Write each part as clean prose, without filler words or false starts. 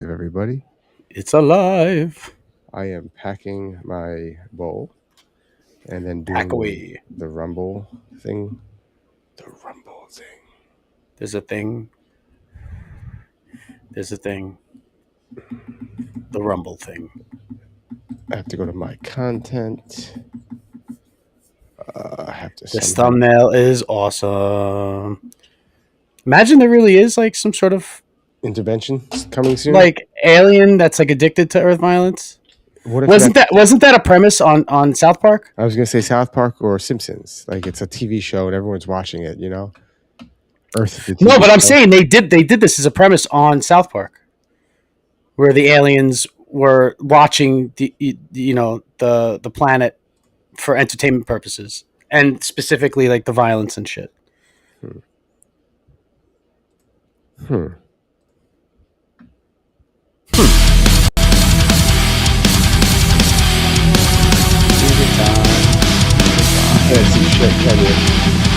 Everybody, It's alive. I am packing my bowl and then Pack doing away. the rumble thing. The rumble thing. There's a thing. There's a thing. The rumble thing. I have to go to my content. I have to This somehow thumbnail is awesome. Imagine there really is like some sort of intervention coming soon. like alien that's like addicted to Earth violence. What if Wasn't that a premise on South Park? I was gonna say South Park or Simpsons. Like it's a TV show and everyone's watching it. You know, Earth. The TV No, but I'm show. saying they did this as a premise on South Park, where the aliens were watching the planet for entertainment purposes, and specifically like the violence and shit. Hmm. Can't see shit, can you?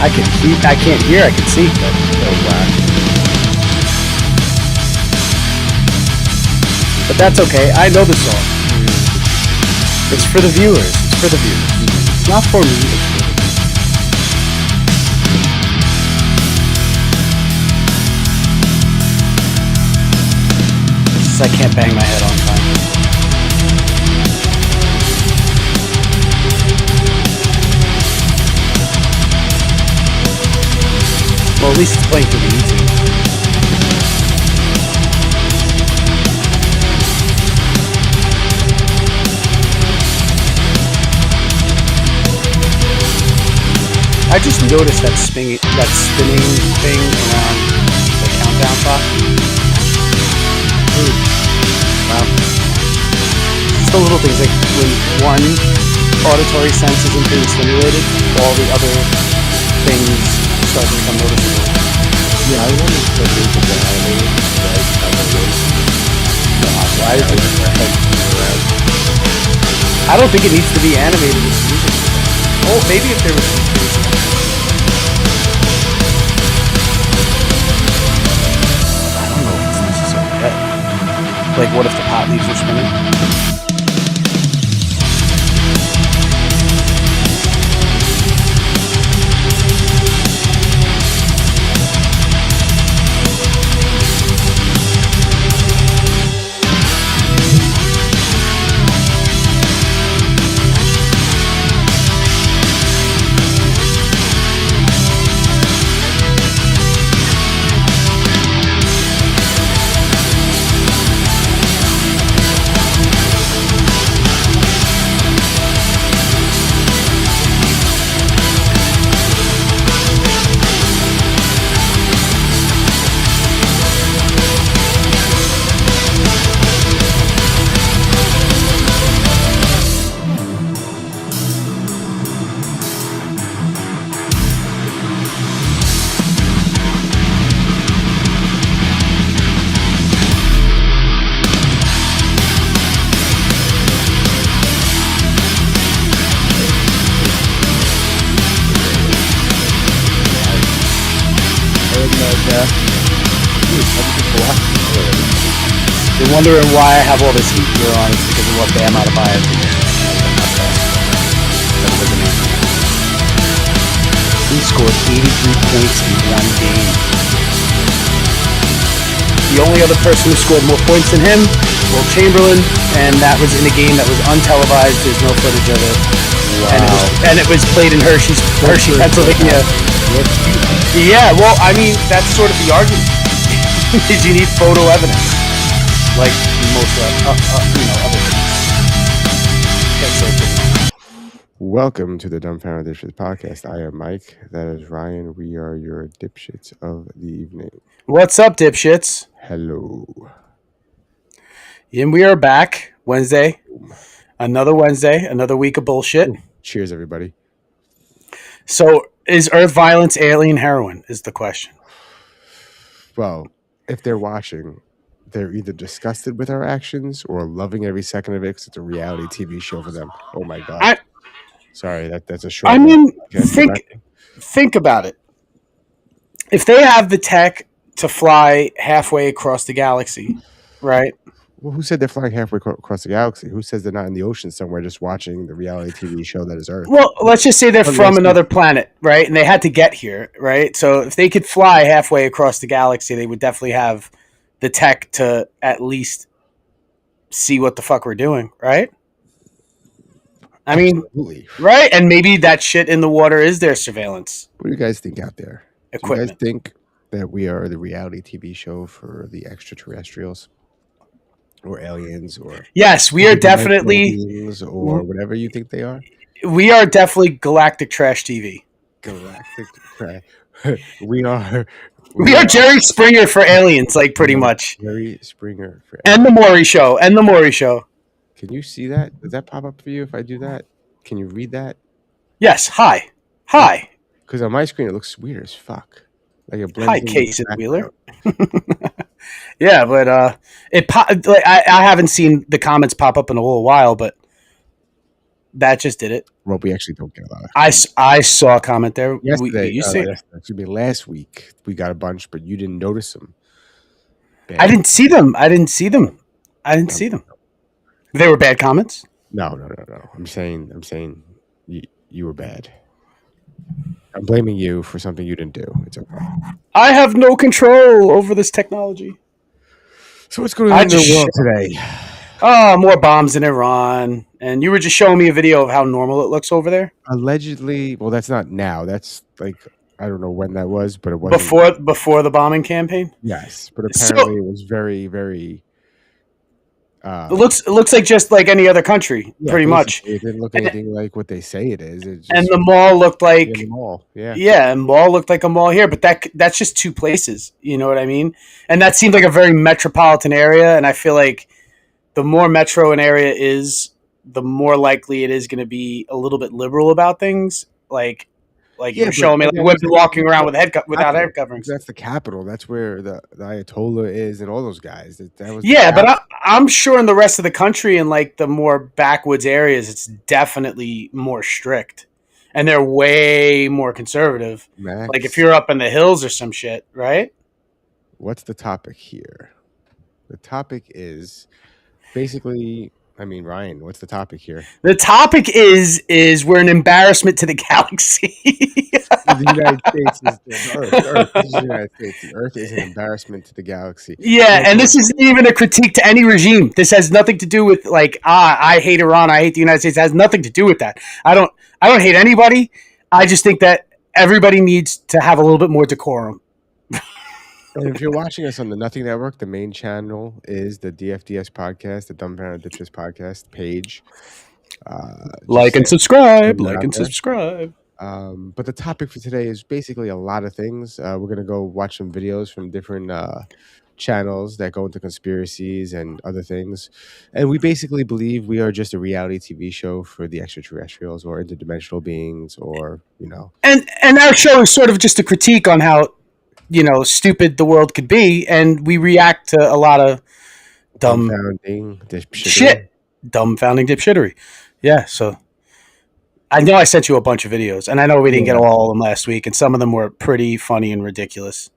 I can't hear. I can see. So whack. But that's okay. I know the song. It's for the viewers. It's for the viewers. It's not for me. It's I can't bang my head on time. Well, at least it's playing through the YouTube. I just noticed that spinning thing around the countdown clock. Wow. It's the little things like when one auditory sense isn't being stimulated, all the other things start to become noticeable. Yeah, I wonder if that is the animated, right? Why is it? I don't think it needs to be animated. Oh, maybe if there was some space. I don't know if it's necessary yet. Like, what if the pot leaves are spinning? You're wondering why I have all this heat gear on. It's because of what Bam out of buy. He scored 83 points in one game. The only other person who scored more points than him, Will Chamberlain, and that was in a game that was untelevised. There's no footage of it. Wow. And it was played in Hershey, Pennsylvania. Yeah, well, I mean, that's sort of the argument. Is you need photo evidence, like most other things. Welcome to the Dumbfounding Dishes podcast. I am Mike. That is Ryan. We are your dipshits of the evening. What's up, dipshits? Hello. And we are back Wednesday. Another Wednesday. Another week of bullshit. Cheers, everybody. So, is Earth violence alien heroin? Is the question. Well, if they're watching, they're either disgusted with our actions or loving every second of it because it's a reality TV show for them. Oh my god! Sorry, that's a short. I mean, think about it. If they have the tech to fly halfway across the galaxy, right? Well, who said they're flying halfway across the galaxy? Who says they're not in the ocean somewhere just watching the reality TV show that is Earth? Well, let's just say they're Let from me ask you. another planet, right? And they had to get here, right? So if they could fly halfway across the galaxy, they would definitely have the tech to at least see what the fuck we're doing, right? I mean, Absolutely. right? And maybe that shit in the water is their surveillance What do you guys think out there? Do you guys equipment. think that we are the reality TV show for the extraterrestrials or aliens or Yes, we are interdimensional definitely beings or whatever you think they are? galactic trash TV. Galactic trash. we are. We are Jerry Springer for aliens, like pretty much. Jerry Springer for And the Maury Show. And the Maury Show. Can you see that? Does that pop up for you if I do that? Can you read that? Yes. Hi. Hi. Because on my screen it looks weird as fuck. Like it blends Hi, in with Case the Wheeler. background. Yeah, but like I haven't seen the comments pop up in a little while, but that just did it. Well, we actually don't get a lot of. I saw a comment there. Yesterday, You see? excuse me, last week we got a bunch, but you didn't notice them. Bad. I didn't see them. I didn't see them. They were bad comments. No. I'm saying you were bad. I'm blaming you for something you didn't do. It's okay. I have no control over this technology. So what's going on in the world today? Oh, more bombs in Iran. And you were just showing me a video of how normal it looks over there. Allegedly, well, that's not now. That's like, I don't know when that was, but it was before the bombing campaign. Yes, but apparently it was very, very. It looks like just like any other country, pretty much. It didn't look anything like what they say it is. And the mall looked like the mall. Yeah, and mall looked like a mall here, but that's just two places. You know what I mean? And that seemed like a very metropolitan area, and I feel like the more metro an area is, the more likely it is going to be a little bit liberal about things. Like you were showing me, like women walking around without head coverings. That's the capital. That's where the Ayatollah is, and all those guys. That was but I'm sure in the rest of the country, in like the more backwoods areas, it's definitely more strict, and they're way more conservative. Max, like if you're up in the hills or some shit, right? What's the topic here? The topic is basically. I mean, Ryan, what's the topic here? The topic is we're an embarrassment to the galaxy. The United States is the Earth. Earth is the United States. The Earth is an embarrassment to the galaxy. Yeah, and this isn't even a critique to any regime. This has nothing to do with like I hate Iran, I hate the United States. It has nothing to do with that. I don't hate anybody. I just think that everybody needs to have a little bit more decorum. And if you're watching us on the Nothing Network, the main channel is the DFDS podcast, the Dumbfounding Dipshits podcast page. Like and subscribe. Like and subscribe. But the topic for today is basically a lot of things. We're going to go watch some videos from different channels that go into conspiracies and other things. And we basically believe we are just a reality TV show for the extraterrestrials or interdimensional beings or, you know. And our show is sort of just a critique on how, stupid the world could be, and we react to a lot of dumbfounding dipshittery. Yeah, so I know I sent you a bunch of videos, and I know we didn't get all of them last week, and some of them were pretty funny and ridiculous.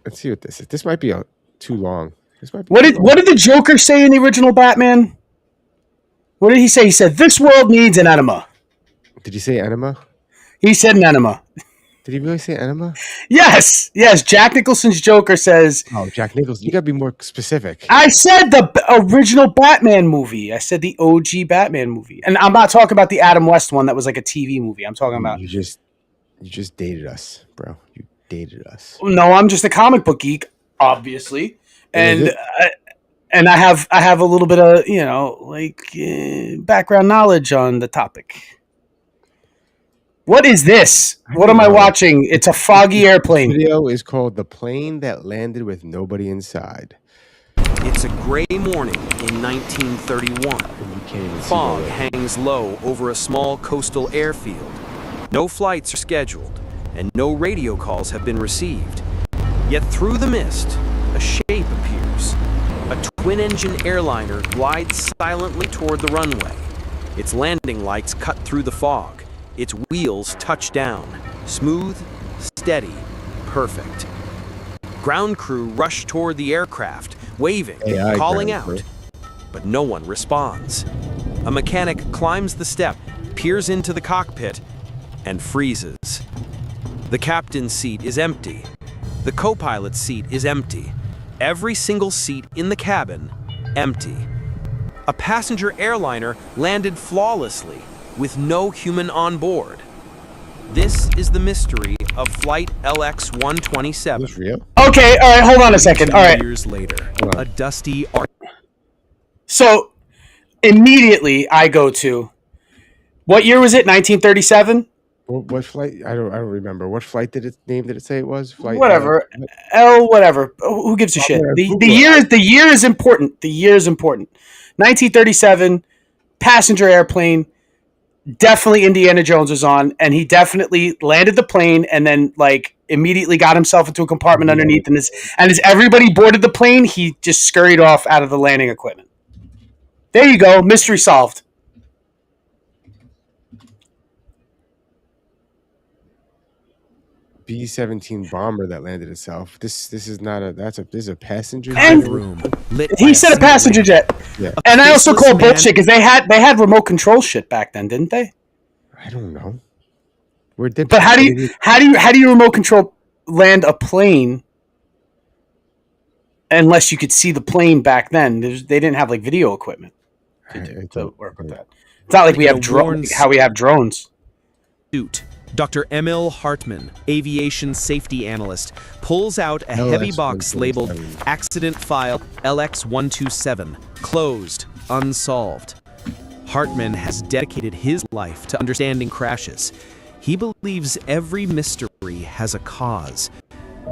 Let's see what this is. This might be too long. What did the Joker say in the original Batman? What did he say? He said, "This world needs an enema." Did you say enema? He said an enema. Did he really say enema? Yes. Jack Nicholson's Joker says... Oh, Jack Nicholson. You got to be more specific. I said the original Batman movie. I said the OG Batman movie. And I'm not talking about the Adam West one that was like a TV movie. I'm talking about... You just dated us, bro. You dated us. No, I'm just a comic book geek, obviously. And I have a little bit of, background knowledge on the topic. What is this? What am I watching? It's a foggy airplane. The video is called "The Plane That Landed with Nobody Inside." It's a gray morning in 1931. Fog hangs low over a small coastal airfield. No flights are scheduled, and no radio calls have been received. Yet through the mist, a shape appears. A twin-engine airliner glides silently toward the runway. Its landing lights cut through the fog. Its wheels touch down. Smooth, steady, perfect. Ground crew rush toward the aircraft, waving, AI calling ground, out, but no one responds. A mechanic climbs the step, peers into the cockpit, and freezes. The captain's seat is empty. The co-pilot's seat is empty. Every single seat in the cabin, empty. A passenger airliner landed flawlessly, with no human on board. This is the mystery of Flight LX-127. Is this real? Okay, all right, hold on a second. All right. Years later, a dusty... So, immediately I go to, what year was it? 1937? What flight? I don't remember. What flight did it say it was? Flight Whatever. Whatever. Who gives a shit? The year is important. The year is important. 1937, passenger airplane. Definitely Indiana Jones was on, and he definitely landed the plane and then like immediately got himself into a compartment underneath, and as everybody boarded the plane, he just scurried off out of the landing equipment. There you go. Mystery solved. B-17 bomber that landed itself. This is not a this is a passenger room. He said a passenger jet. Yeah. And I also call bullshit because they had remote control shit back then, didn't they? I don't know. Where did? But how do you remote control land a plane unless you could see the plane back then? They didn't have like video equipment to work with that. It's not like we have drones. How we have drones. Dr. Emil Hartmann, aviation safety analyst, pulls out a heavy box labeled Accident File LX-127, closed, unsolved. Hartmann has dedicated his life to understanding crashes. He believes every mystery has a cause.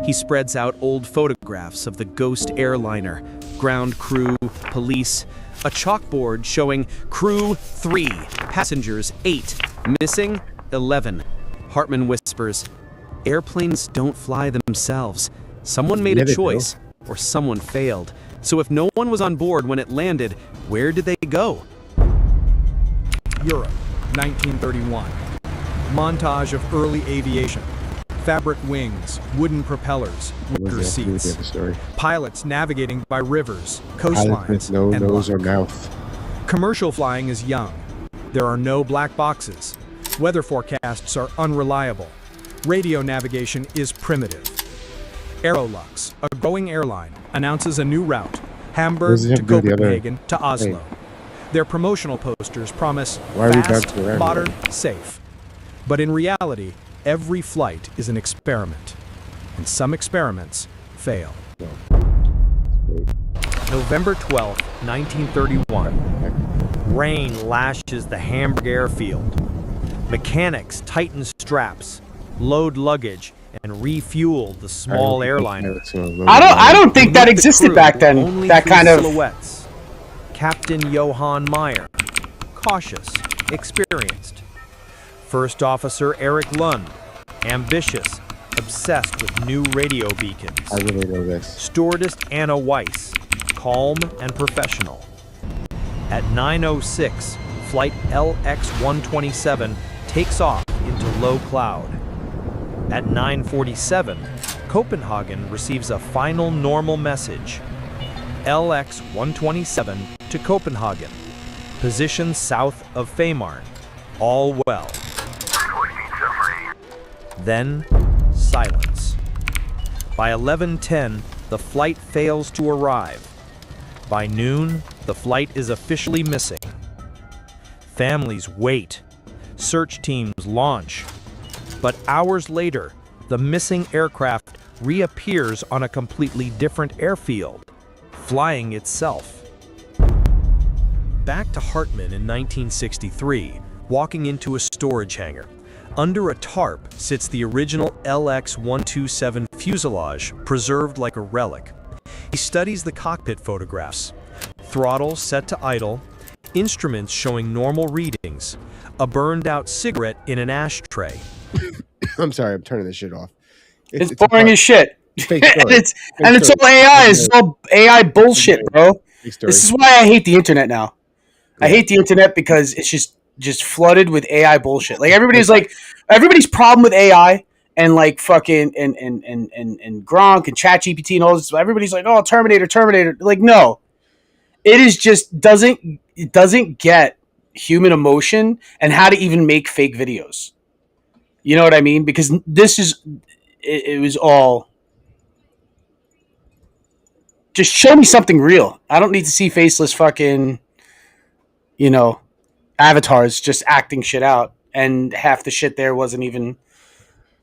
He spreads out old photographs of the ghost airliner, ground crew, police, a chalkboard showing crew 3, passengers 8, missing 11. Hartmann whispers, airplanes don't fly themselves. Someone made a choice, or someone failed. So if no one was on board when it landed, where did they go? Europe, 1931. Montage of early aviation. Fabric wings, wooden propellers, wicker seats. Pilots navigating by rivers, coastlines, no and nose luck. or mouth. Commercial flying is young. There are no black boxes. Weather forecasts are unreliable. Radio navigation is primitive. Aerolux, a growing airline, announces a new route, Hamburg to Copenhagen to Oslo. Their promotional posters promise fast, modern, safe. But in reality, every flight is an experiment, and some experiments fail. November 12, 1931. Rain lashes the Hamburg airfield. Mechanics tighten straps, load luggage, and refuel the small airliner. I don't think that existed back then. That kind of silhouettes. Captain Johann Meyer, cautious, experienced. First Officer Eric Lund, ambitious, obsessed with new radio beacons. I really know this. Stewardess Anna Weiss, calm and professional. At 9:06, flight LX-127 takes off into low cloud. At 9:47, Copenhagen receives a final normal message. LX-127 to Copenhagen. Position south of Fehmarn. All well. Then, silence. By 11:10, the flight fails to arrive. By noon, the flight is officially missing. Families wait. Search teams launch. But hours later, the missing aircraft reappears on a completely different airfield, flying itself. Back to Hartmann in 1963, walking into a storage hangar. Under a tarp sits the original LX-127 fuselage, preserved like a relic. He studies the cockpit photographs. Throttle set to idle, instruments showing normal readings, a burned-out cigarette in an ashtray. I'm sorry, I'm turning this shit off. It's boring as shit. and it's all AI. It's all AI bullshit, bro. This is why I hate the internet now. I hate the internet because it's just flooded with AI bullshit. Like everybody's problem with AI and like fucking and Gronk and ChatGPT and all this. Everybody's like, oh, Terminator. Like, no, it is just doesn't get human emotion and how to even make fake videos. You know what I mean? Because this is it was all just show me something real. I don't need to see faceless fucking, avatars just acting shit out, and half the shit there wasn't even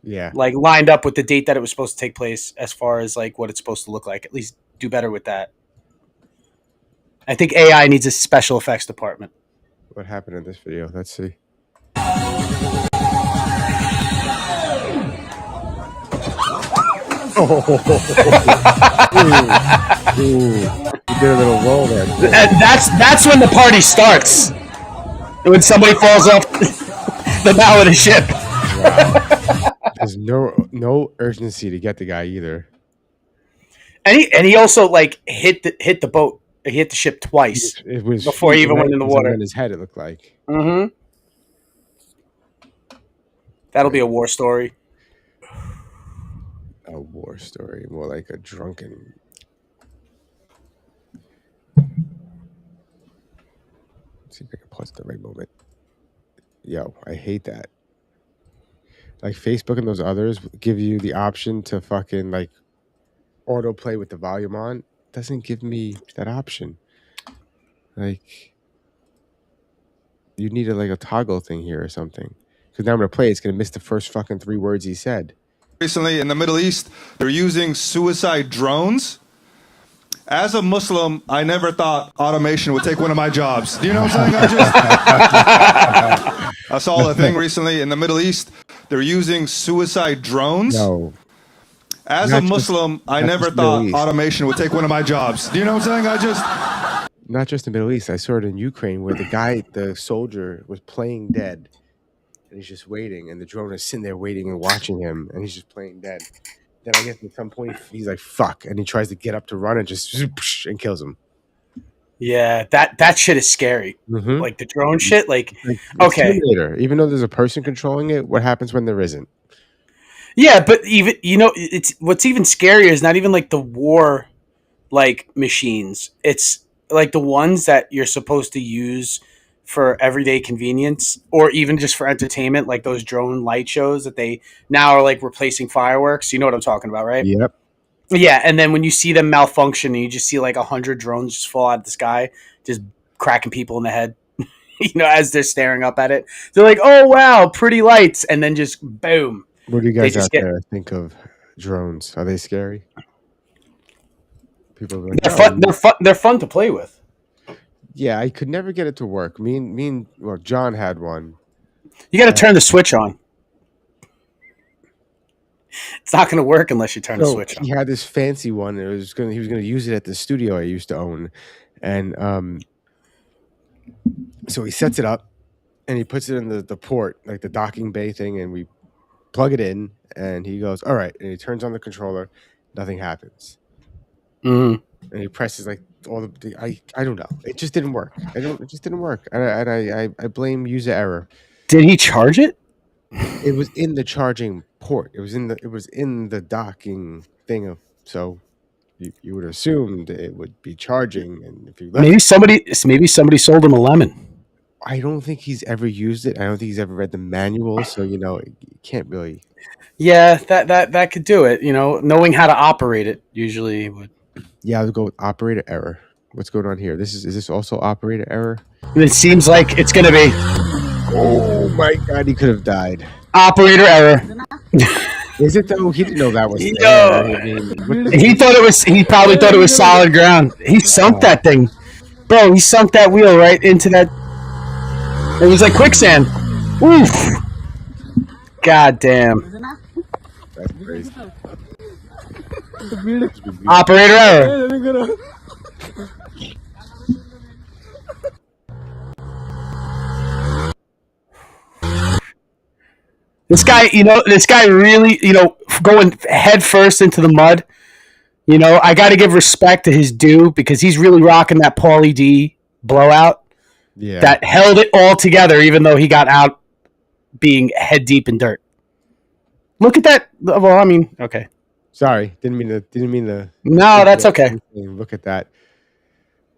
like lined up with the date that it was supposed to take place as far as like what it's supposed to look like. At least do better with that. I think AI needs a special effects department. What happened in this video? Let's see. Ooh, you did a little roll there. That's when the party starts. When somebody falls off the bow of the ship. Wow. There's no urgency to get the guy either. And he also like hit the boat. He hit the ship twice. It was before he even went in the water. In his head, it looked like. Mm-hmm. That'll be a war story. A war story, more like a drunken. Let's see if I can pause the right moment. Yo, I hate that. Like Facebook and those others give you the option to fucking like autoplay with the volume on. Doesn't give me that option. Like, you need like a toggle thing here or something. Because now I'm gonna play. It's gonna miss the first fucking 3 words he said. Recently in the Middle East, they're using suicide drones. As a Muslim, I never thought automation would take one of my jobs. Do you know what I'm saying? I saw a thing recently in the Middle East. They're using suicide drones. No. As a Muslim, I never thought automation would take one of my jobs. Do you know what I'm saying? Not just the Middle East. I saw it in Ukraine where the soldier was playing dead. And he's just waiting, and the drone is sitting there waiting and watching him, and he's just playing dead. Then I guess at some point he's like, "Fuck," and he tries to get up to run and just and kills him. Yeah, that shit is scary. Mm-hmm. Like the drone shit. Like okay, even though there's a person controlling it, what happens when there isn't? Yeah, but even it's what's even scarier is not even like the war like machines. It's like the ones that you're supposed to use for everyday convenience or even just for entertainment, like those drone light shows that they now are like replacing fireworks. You know what I'm talking about, right? Yep. Yeah, and then when you see them malfunction and you just see like 100 drones just fall out of the sky, just cracking people in the head, as they're staring up at it. They're like, oh, wow, pretty lights. And then just boom. What do you guys out there think of drones? Are they scary? People are like, they're fun to play with. Yeah, I could never get it to work. Well, John had one. You got to turn the switch on. It's not going to work unless you turn the switch on. He had this fancy one. He was going to use it at the studio I used to own, and so he sets it up and he puts it in the port, like the docking bay thing, and we plug it in, and he goes, "All right," and he turns on the controller. Nothing happens. Mm-hmm. And he presses like all the I don't know. It just didn't work. It just didn't work. And I blame user error. Did he charge it? It was in the charging port. It was in the docking thing. So you would assume that it would be charging. And if you maybe somebody sold him a lemon. I don't think he's ever used it. I don't think he's ever read the manual. So you can't really. Yeah, that could do it. Knowing how to operate it usually would. Yeah, I would go with operator error. What's going on here? Is this also operator error? It seems like it's going to be. Oh my God, he could have died. Operator error. Is it though? He didn't know that was. He probably thought it was solid ground. He sunk that thing, bro. He sunk that wheel right into that. It was like quicksand. Oof. God damn. That's crazy. Operator error. This guy really, going head first into the mud. I got to give respect to his due because he's really rocking that Paulie D blowout. Yeah. That held it all together, even though he got out being head deep in dirt. Look at that. Well, I mean, okay. Sorry, didn't mean to. No, that's okay. Look at that.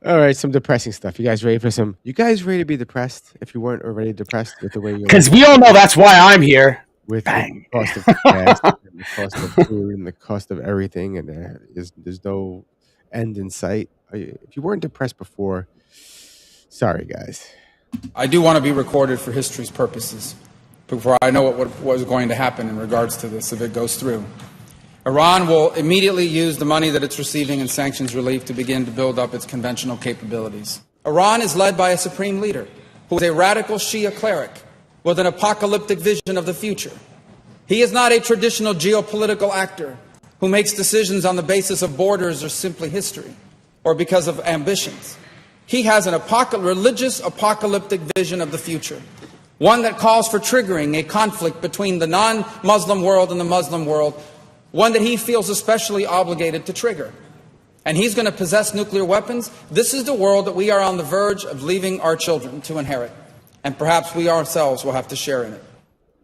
All right, some depressing stuff. You guys ready for some? You guys ready to be depressed? If you weren't already depressed with the way you, because we all know that's why I'm here. With the cost of gas, and the cost of food, and the cost of everything, and there's no end in sight. If you weren't depressed before, sorry, guys. I do want to be recorded for history's purposes before I know what was going to happen in regards to this if it goes through. Iran will immediately use the money that it's receiving in sanctions relief to begin to build up its conventional capabilities. Iran is led by a supreme leader who is a radical Shia cleric with an apocalyptic vision of the future. He is not a traditional geopolitical actor who makes decisions on the basis of borders or simply history or because of ambitions. He has an religious apocalyptic vision of the future, one that calls for triggering a conflict between the non-Muslim world and the Muslim world, one that he feels especially obligated to trigger. And he's going to possess nuclear weapons. This is the world that we are on the verge of leaving our children to inherit. And perhaps we ourselves will have to share in it.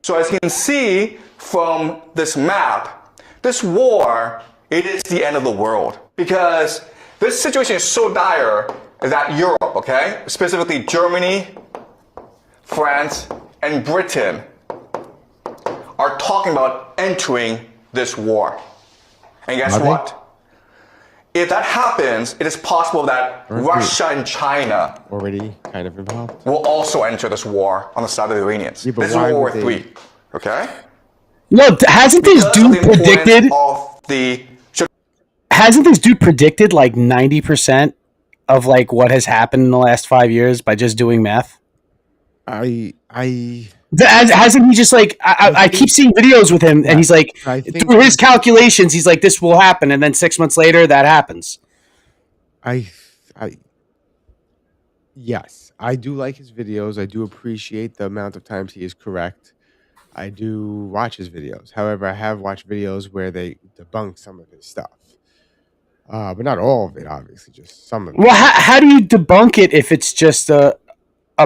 So as you can see from this map, this war, it is the end of the world. Because this situation is so dire that Europe, okay, specifically Germany, France, and Britain are talking about entering this war. And guess what? If that happens, it is possible that Russia and China already kind of involved will also enter this war on the side of the Iranians. Yeah, this is World War III. Okay? No, hasn't this dude predicted? Hasn't this dude predicted like 90% of like what has happened in the last 5 years by just doing math? Hasn't he just like I keep seeing videos with him, and he's like through his calculations, he's like this will happen, and then 6 months later that happens. Yes, I do like his videos. I do appreciate the amount of times he is correct. I do watch his videos. However, I have watched videos where they debunk some of his stuff, but not all of it. Obviously, just some of it. Well, how do you debunk it if it's just a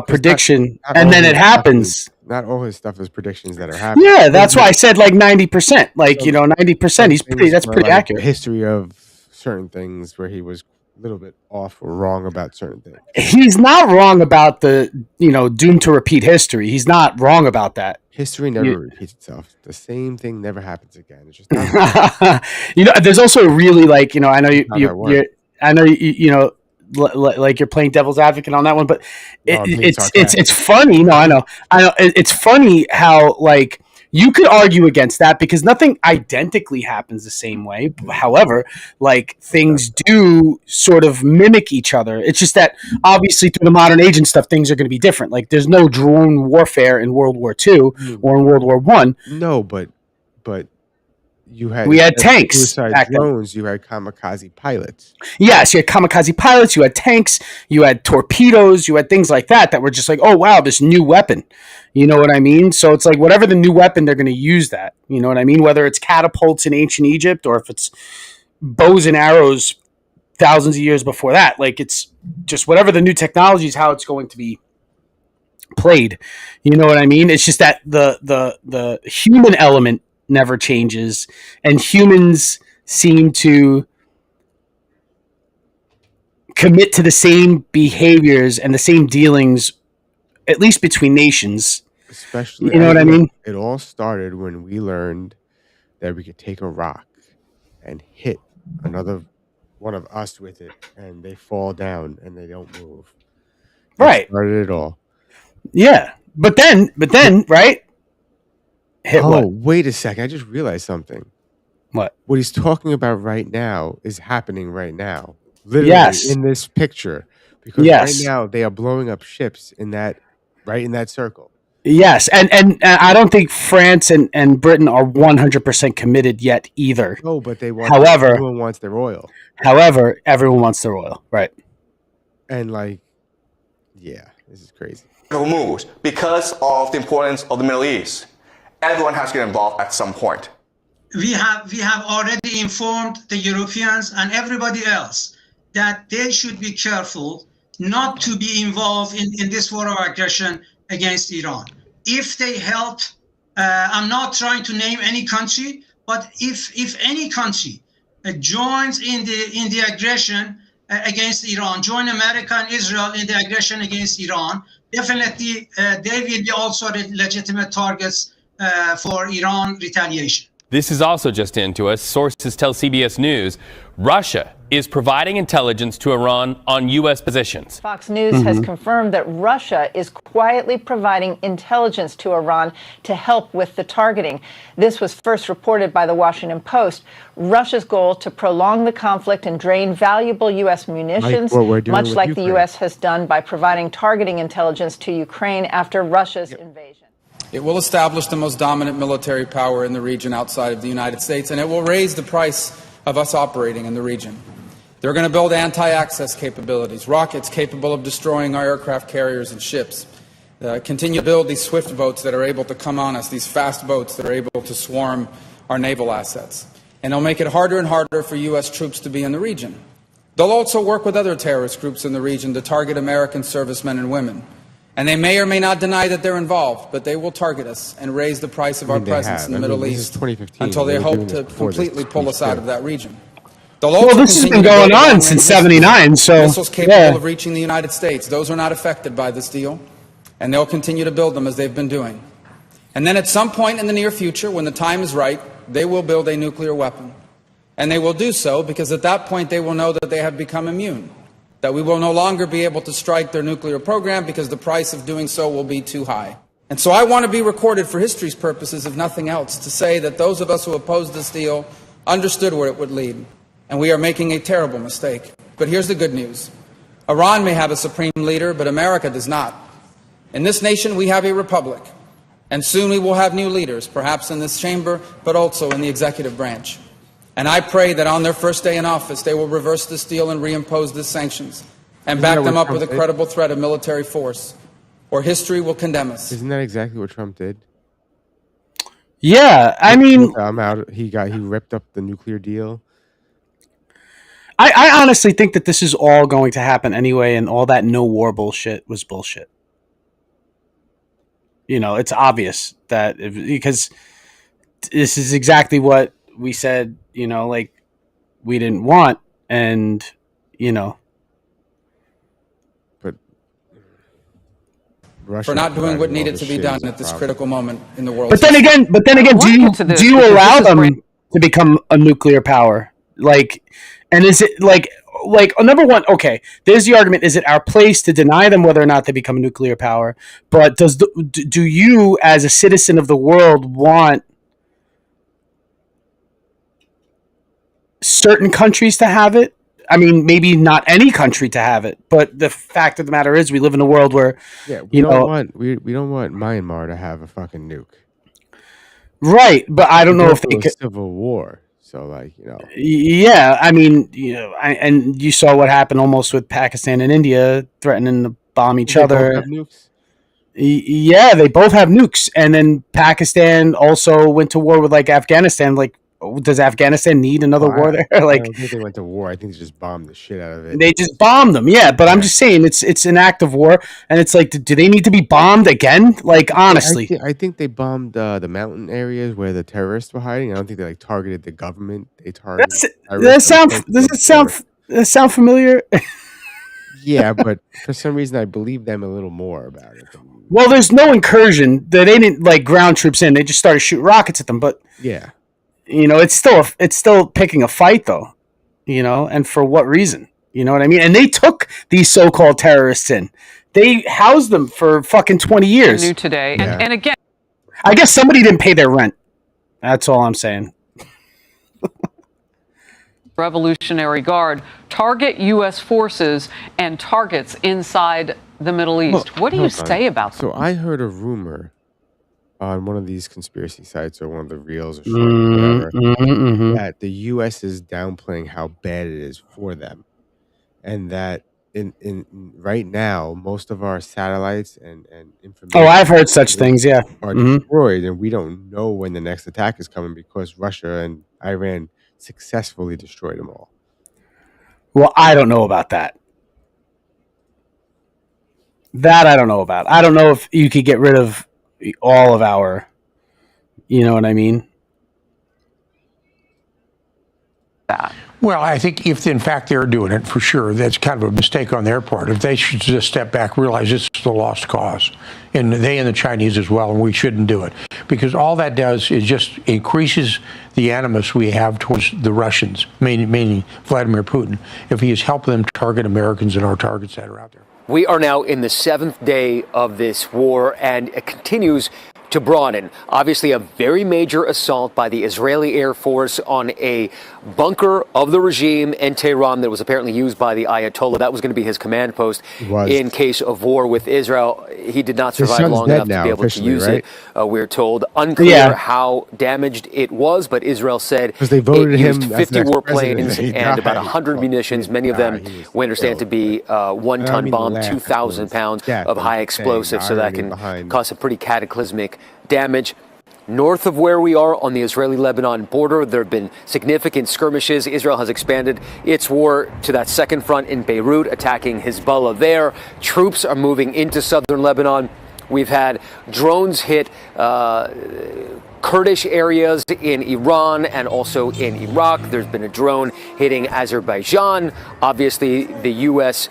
prediction not and then it happens? Not all his stuff is predictions that are happening. Yeah, that's why I said like 90%. Like, 90%. That's pretty accurate. History of certain things where he was a little bit off or wrong about certain things. He's not wrong about the, doomed to repeat history. He's not wrong about that. History never repeats itself. The same thing never happens again. It's just not there's also really like, I know like you're playing devil's advocate on that one, but it's funny. No, I know. It's funny how like you could argue against that because nothing identically happens the same way. However, like things do sort of mimic each other. It's just that obviously through the modern age and stuff, things are going to be different. Like there's no drone warfare in World War II or in World War I. No, but we had tanks, suicide drones. You had kamikaze pilots. Yes, you had kamikaze pilots. You had tanks. You had torpedoes. You had things like that were just like, oh wow, this new weapon. You know what I mean? So it's like whatever the new weapon, they're going to use that. You know what I mean? Whether it's catapults in ancient Egypt or if it's bows and arrows thousands of years before that, like it's just whatever the new technology is, how it's going to be played. You know what I mean? It's just that the human element never changes, and humans seem to commit to the same behaviors and the same dealings, at least between nations. Especially, you know what I mean? It all started when we learned that we could take a rock and hit another one of us with it, and they fall down and they don't move. Right. That started it all. Yeah, but then, right? Wait a second. I just realized something. What? What he's talking about right now is happening right now. Literally in this picture. Because right now they are blowing up ships in that circle. Yes. And I don't think France and Britain are 100% committed yet either. No, but everyone wants their oil. However, everyone wants their oil. Right. And this is crazy. Moves because of the importance of the Middle East. Everyone has to get involved at some point. We have already informed the Europeans and everybody else that they should be careful not to be involved in this war of aggression against Iran. If they help I'm not trying to name any country, but if any country joins in the aggression against Iran, join America and Israel in the aggression against Iran, definitely they will be also legitimate targets for Iran retaliation. This is also just into us. Sources tell CBS News Russia is providing intelligence to Iran on U.S. positions. Fox News has confirmed that Russia is quietly providing intelligence to Iran to help with the targeting. This was first reported by the Washington Post. Russia's goal to prolong the conflict and drain valuable U.S. munitions, much like the U.S. has done by providing targeting intelligence to Ukraine after Russia's invasion. It will establish the most dominant military power in the region outside of the United States, and it will raise the price of us operating in the region. They're going to build anti-access capabilities, rockets capable of destroying our aircraft carriers and ships, continue to build these swift boats that are able to come on us, these fast boats that are able to swarm our naval assets. And they'll make it harder and harder for U.S. troops to be in the region. They'll also work with other terrorist groups in the region to target American servicemen and women. And they may or may not deny that they're involved, but they will target us and raise the price of our presence in the Middle East until they hope to completely pull us out of that region. Well, this has been going on since '79, so missiles capable of reaching the United States. Those are not affected by this deal, and they'll continue to build them as they've been doing. And then at some point in the near future, when the time is right, they will build a nuclear weapon. And they will do so because at that point they will know that they have become immune, that we will no longer be able to strike their nuclear program because the price of doing so will be too high. And so I want to be recorded for history's purposes, if nothing else, to say that those of us who opposed this deal understood where it would lead. And we are making a terrible mistake. But here's the good news. Iran may have a supreme leader, but America does not. In this nation, we have a republic. And soon we will have new leaders, perhaps in this chamber, but also in the executive branch. And I pray that on their first day in office, they will reverse this deal and reimpose the sanctions and back them up with a credible threat of military force, or history will condemn us. Isn't that exactly what Trump did? Yeah, I mean, I'm out. He ripped up the nuclear deal. I honestly think that this is all going to happen anyway, and all that no war bullshit was bullshit. You know, it's obvious that because this is exactly what we said, you know, like we didn't want, and you know, but Russia for not doing what needed to be done at this critical moment in the world. But then again, do you allow them to become a nuclear power? Like, and is it like number one? Okay, there's the argument: is it our place to deny them whether or not they become a nuclear power? But do you, as a citizen of the world, want certain countries to have it? I mean, maybe not any country to have it, but the fact of the matter is, we live in a world where we don't want Myanmar to have a fucking nuke, right? But I don't know if they could civil war. So, like, you know, yeah, I mean, you know, and you saw what happened almost with Pakistan and India threatening to bomb each other. Both have nukes? Yeah, they both have nukes, and then Pakistan also went to war with like Afghanistan. Like, does Afghanistan need another war there? Like, I don't think they went to war. I think they just bombed the shit out of it. They just bombed them, yeah. But I'm just saying, it's an act of war, and it's like, do they need to be bombed again? Like, honestly, I think they bombed the mountain areas where the terrorists were hiding. I don't think they like targeted the government. They targeted. Does it sound familiar? Yeah, but for some reason, I believe them a little more about it. Well, there's no incursion. They didn't like ground troops in. They just started shooting rockets at them. But yeah. You know, it's still picking a fight, though. You know, and for what reason? You know what I mean? And they took these so-called terrorists in. They housed them for fucking 20 years. New today, yeah. and again, I guess somebody didn't pay their rent. That's all I'm saying. Revolutionary Guard target U.S. forces and targets inside the Middle East. What do you say about that? So I heard a rumor on one of these conspiracy sites or one of the reels or whatever, that the U.S. is downplaying how bad it is for them, and that in right now most of our satellites and information. Oh, I've heard such things. Yeah, are destroyed, and we don't know when the next attack is coming because Russia and Iran successfully destroyed them all. Well, I don't know about that. That I don't know about. I don't know if you could get rid of all of our You know what I mean? Well, I think if in fact they're doing it, for sure, that's kind of a mistake on their part. If they should just step back, realize this is the lost cause, and they and the Chinese as well, and we shouldn't do it, because all that does is just increases the animus we have towards the Russians, mainly Vladimir Putin, if he is helping them target Americans and our targets that are out there. We are now in the 7th day of this war, and it continues to broaden. Obviously, a very major assault by the Israeli Air Force on a bunker of the regime in Tehran that was apparently used by the Ayatollah. That was going to be his command post in case of war with Israel. He did not survive long enough to be able to use it. We're told unclear how damaged it was, but Israel said they voted it used him 50 as warplanes and about 100 munitions. Many of them we understand to be one-ton bomb, 2,000 pounds of high explosives, so that can cause some pretty cataclysmic damage. North of where we are on the Israeli-Lebanon border, there have been significant skirmishes. Israel has expanded its war to that second front in Beirut, attacking Hezbollah there. Troops are moving into southern Lebanon. We've had drones hit Kurdish areas in Iran and also in Iraq. There's been a drone hitting Azerbaijan. Obviously, a U.S.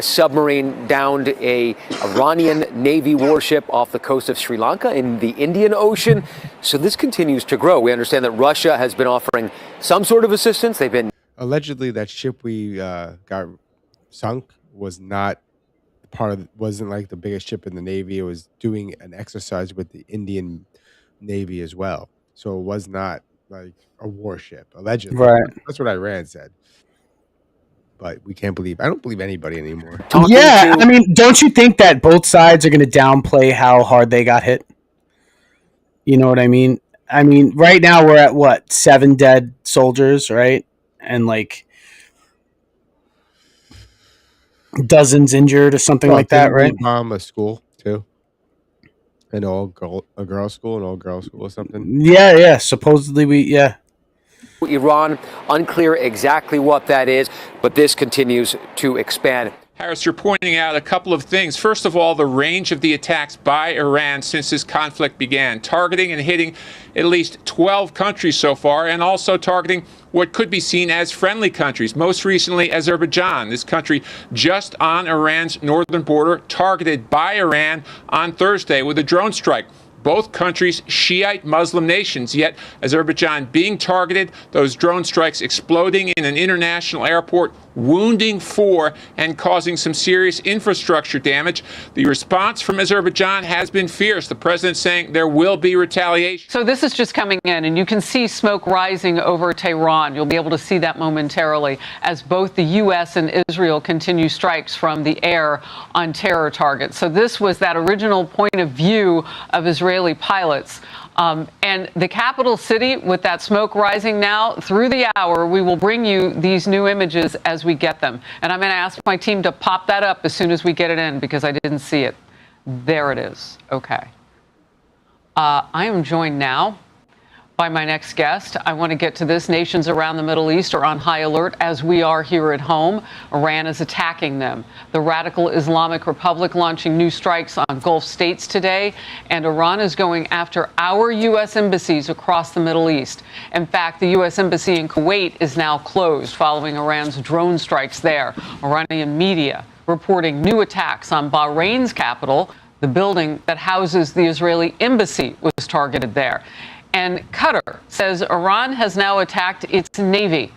submarine downed a Iranian Navy warship off the coast of Sri Lanka in the Indian Ocean. So this continues to grow. We understand that Russia has been offering some sort of assistance. They've been allegedly that ship we got sunk was not wasn't like the biggest ship in the Navy. It was doing an exercise with the Indian Navy as well, so it was not like a warship allegedly. Right. That's what Iran said, but I don't believe anybody anymore. Yeah, I mean, don't you think that both sides are going to downplay how hard they got hit? You know what I mean? I mean, right now we're at what, 7 dead soldiers, right? And like dozens injured or something like that, right? Bomb a school too. A girls' school or something. Yeah. Supposedly Iran, unclear exactly what that is, but this continues to expand. Harris, you're pointing out a couple of things. First of all, the range of the attacks by Iran since this conflict began, targeting and hitting at least 12 countries so far, and also targeting what could be seen as friendly countries. Most recently, Azerbaijan, this country just on Iran's northern border, targeted by Iran on Thursday with a drone strike. Both countries Shiite Muslim nations, yet Azerbaijan being targeted, those drone strikes exploding in an international airport, wounding 4 and causing some serious infrastructure damage. The response from Azerbaijan has been fierce. The president saying there will be retaliation. So this is just coming in, and you can see smoke rising over Tehran. You'll be able to see that momentarily as both the U.S. and Israel continue strikes from the air on terror targets. So this was that original point of view of Israeli pilots. And the capital city, with that smoke rising now, through the hour, we will bring you these new images as we get them. And I'm going to ask my team to pop that up as soon as we get it in, because I didn't see it. There it is. Okay. I am joined now by my next guest. I want to get to this. Nations around the Middle East are on high alert, as we are here at home. Iran is attacking them. The radical Islamic Republic launching new strikes on Gulf states today, and Iran is going after our U.S. embassies across the Middle East. In fact, the U.S. embassy in Kuwait is now closed following Iran's drone strikes there. Iranian media reporting new attacks on Bahrain's capital. The building that houses the Israeli embassy was targeted there. And Qatar says Iran has now attacked its navy.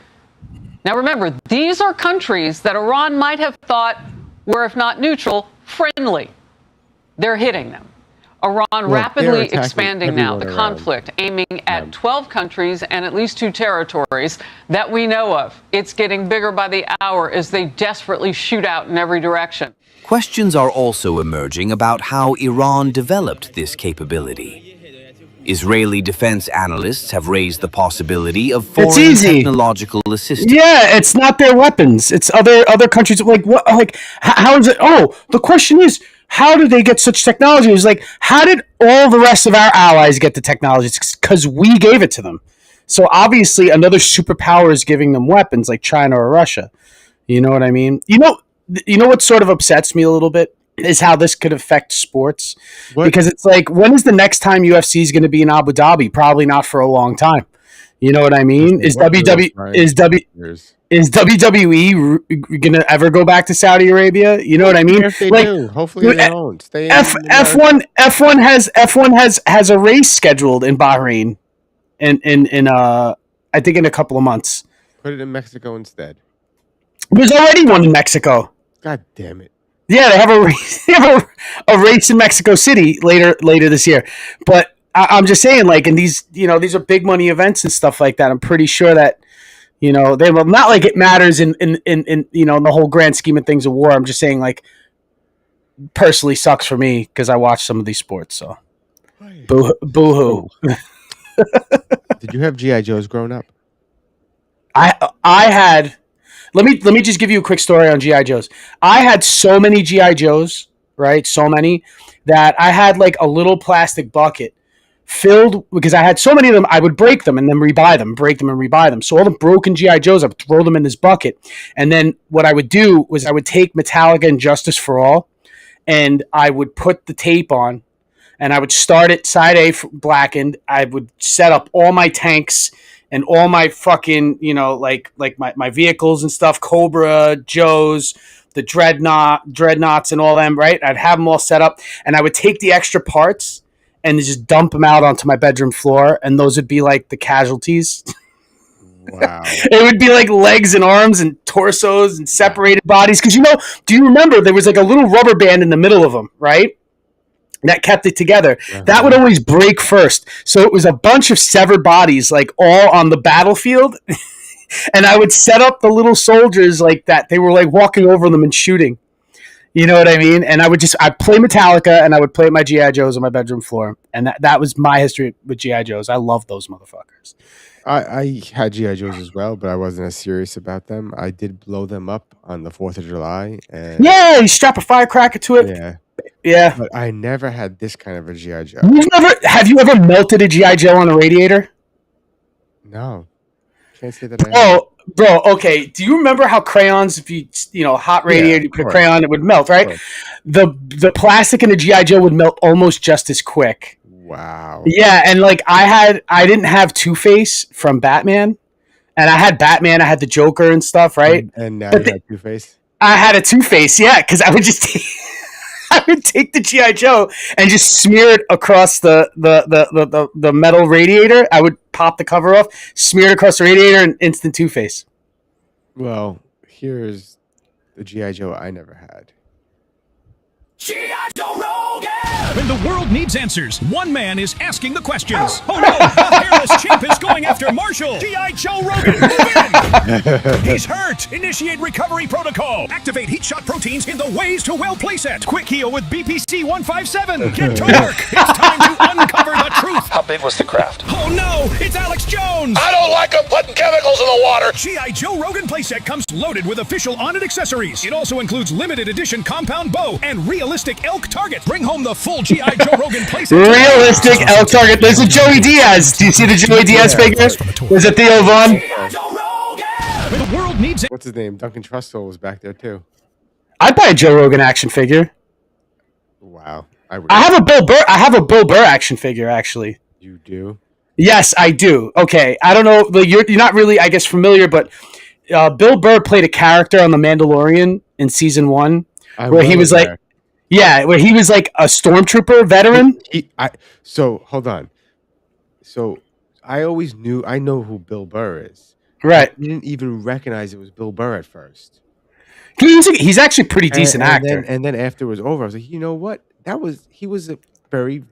Now remember, these are countries that Iran might have thought were, if not neutral, friendly. They're hitting them. Iran rapidly expanding now the conflict, aiming at 12 countries and at least 2 territories that we know of. It's getting bigger by the hour as they desperately shoot out in every direction. Questions are also emerging about how Iran developed this capability. Israeli defense analysts have raised the possibility of foreign technological assistance. Yeah, it's not their weapons. It's other countries. Like what? Like how is it? Oh, the question is, how did they get such technology? It's like, how did all the rest of our allies get the technology? It's because we gave it to them. So obviously, another superpower is giving them weapons, like China or Russia. You know what I mean? You know what sort of upsets me a little bit is how this could affect sports. What? Because it's like, when is the next time UFC is going to be in Abu Dhabi? Probably not for a long time. You know what I mean? Is WWE gonna ever go back to Saudi Arabia? You know what I mean? If they Like, do, hopefully they don't. Stay in F1 has a race scheduled in Bahrain, in I think in a couple of months. Put it in Mexico instead. There's already one in Mexico. God damn it! Yeah, they have a race. They have a race in Mexico City later this year. But I'm just saying, like, in these, these are big money events and stuff like that. I'm pretty sure that, they will not, like, it matters in the whole grand scheme of things of war. I'm just saying, like, personally sucks for me because I watch some of these sports. So, boo-hoo. Did you have GI Joes growing up? I had. Let me just give you a quick story on GI Joes. I had so many GI Joes, right? So many that I had like a little plastic bucket filled, because I had so many of them. I would break them and then rebuy them, break them and rebuy them. So all the broken GI Joes, I would throw them in this bucket, and then what I would do was I would take Metallica and Justice for All, and I would put the tape on, and I would start it side A blackened. I would set up all my tanks and all my fucking, like my vehicles and stuff, Cobra, Joes, the Dreadnoughts and all them, right? I'd have them all set up, and I would take the extra parts and just dump them out onto my bedroom floor, and those would be like the casualties. Wow. It would be like legs and arms and torsos and separated bodies. Because, do you remember there was like a little rubber band in the middle of them, right? That kept it together. Uh-huh. That would always break first. So it was a bunch of severed bodies, like all on the battlefield. And I would set up the little soldiers like that. They were like walking over them and shooting. You know what I mean? And I'd play Metallica, and I would play my G.I. Joes on my bedroom floor. And that was my history with G.I. Joes. I love those motherfuckers. I had G.I. Joes as well, but I wasn't as serious about them. I did blow them up on the 4th of July. And yeah, you strap a firecracker to it. Yeah. Yeah. But I never had this kind of a G.I. Joe. Have you ever melted a G.I. Joe on a radiator? No. Can't say that I have. Bro, okay. Do you remember how crayons, if you hot radiator, you put a crayon, it would melt, right? The plastic in a G.I. Joe would melt almost just as quick. Wow. Yeah, and like I didn't have Two-Face from Batman, and I had Batman, I had the Joker and stuff, right? And now you had Two-Face? I had a Two-Face, yeah, because I would just I would take the G.I. Joe and just smear it across the metal radiator. I would pop the cover off, smear it across the radiator, and instant Two-Face. Well, here's the G.I. Joe I never had. G.I. Joe Rogan! When the world needs answers, one man is asking the questions. Oh no, the hairless chimp is going after Marshall. G.I. Joe Rogan, move in! He's hurt. Initiate recovery protocol. Activate heat shot proteins in the ways to well playset. Quick heal with BPC 157. Get to work. It's time to uncover the truth. How big was the craft? Oh no, it's Alex Jones. I don't like him putting chemicals in the water. G.I. Joe Rogan playset comes loaded with official on-it accessories. It also includes limited edition compound bow and realistic elk target. Bring home the full G.I. Joe Rogan playset. Realistic elk target. There's a Joey Diaz. Do you see the Joey Diaz figure? There's a Theo Vaughn. The world needs it. What's his name? Duncan Trussell was back there too. I'd buy a Joe Rogan action figure. Wow. I have a Bill Burr action figure, actually. You do? Yes, I do. Okay. I don't know. You're not really, I guess, familiar, but Bill Burr played a character on The Mandalorian in season 1 where he was like, where he was like a stormtrooper veteran. So hold on. So I know who Bill Burr is. Right. I didn't even recognize it was Bill Burr at first. He's actually a pretty decent actor. And then after it was over, I was like, you know what? He was a very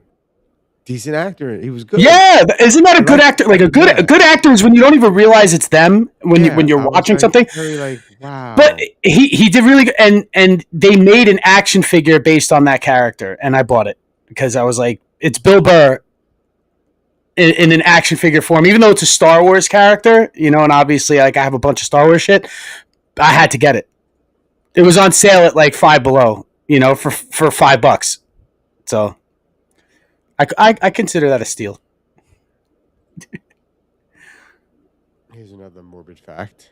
decent actor. He was good. Yeah, isn't that a good actor? Like a good actor is when you don't even realize it's them when you're watching something. Very like, wow. But he did really good, and they made an action figure based on that character, and I bought it because I was like, it's Bill Burr in an action figure form, even though it's a Star Wars character, and obviously like I have a bunch of Star Wars shit. I had to get it. It was on sale at like $5 Below, for $5. So I consider that a steal. Here's another morbid fact.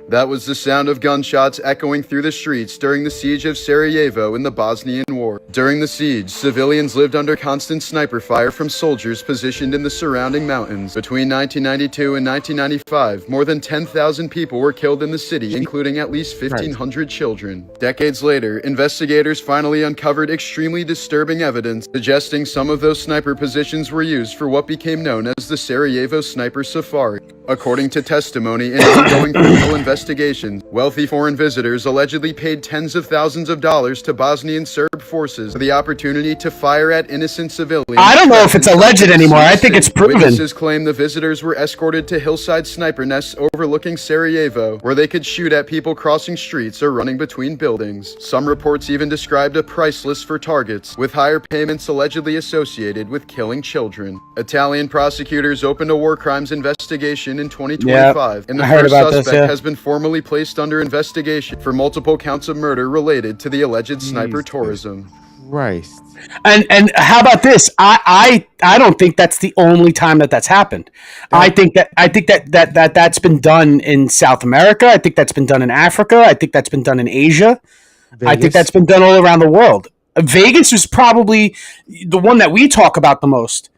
That was the sound of gunshots echoing through the streets during the siege of Sarajevo in the Bosnian War. During the siege, civilians lived under constant sniper fire from soldiers positioned in the surrounding mountains. Between 1992 and 1995, more than 10,000 people were killed in the city, including at least 1,500 children. Decades later, investigators finally uncovered extremely disturbing evidence suggesting some of those sniper positions were used for what became known as the Sarajevo Sniper Safari. According to testimony in ongoing criminal investigations, wealthy foreign visitors allegedly paid tens of thousands of dollars to Bosnian Serb forces for the opportunity to fire at innocent civilians. I don't know if it's alleged anymore. I think it's proven. Witnesses claim the visitors were escorted to hillside sniper nests overlooking Sarajevo, where they could shoot at people crossing streets or running between buildings. Some reports even described a price list for targets, with higher payments allegedly associated with killing children. Italian prosecutors opened a war crimes investigation in 2025, and the first suspect has been formally placed under investigation for multiple counts of murder related to the alleged sniper tourism. Christ. And how about this? I don't think that's the only time that's happened. I think that's been done in South America. I think that's been done in Africa. I think that's been done in Asia. Vegas. I think that's been done all around the world. Vegas is probably the one that we talk about the most.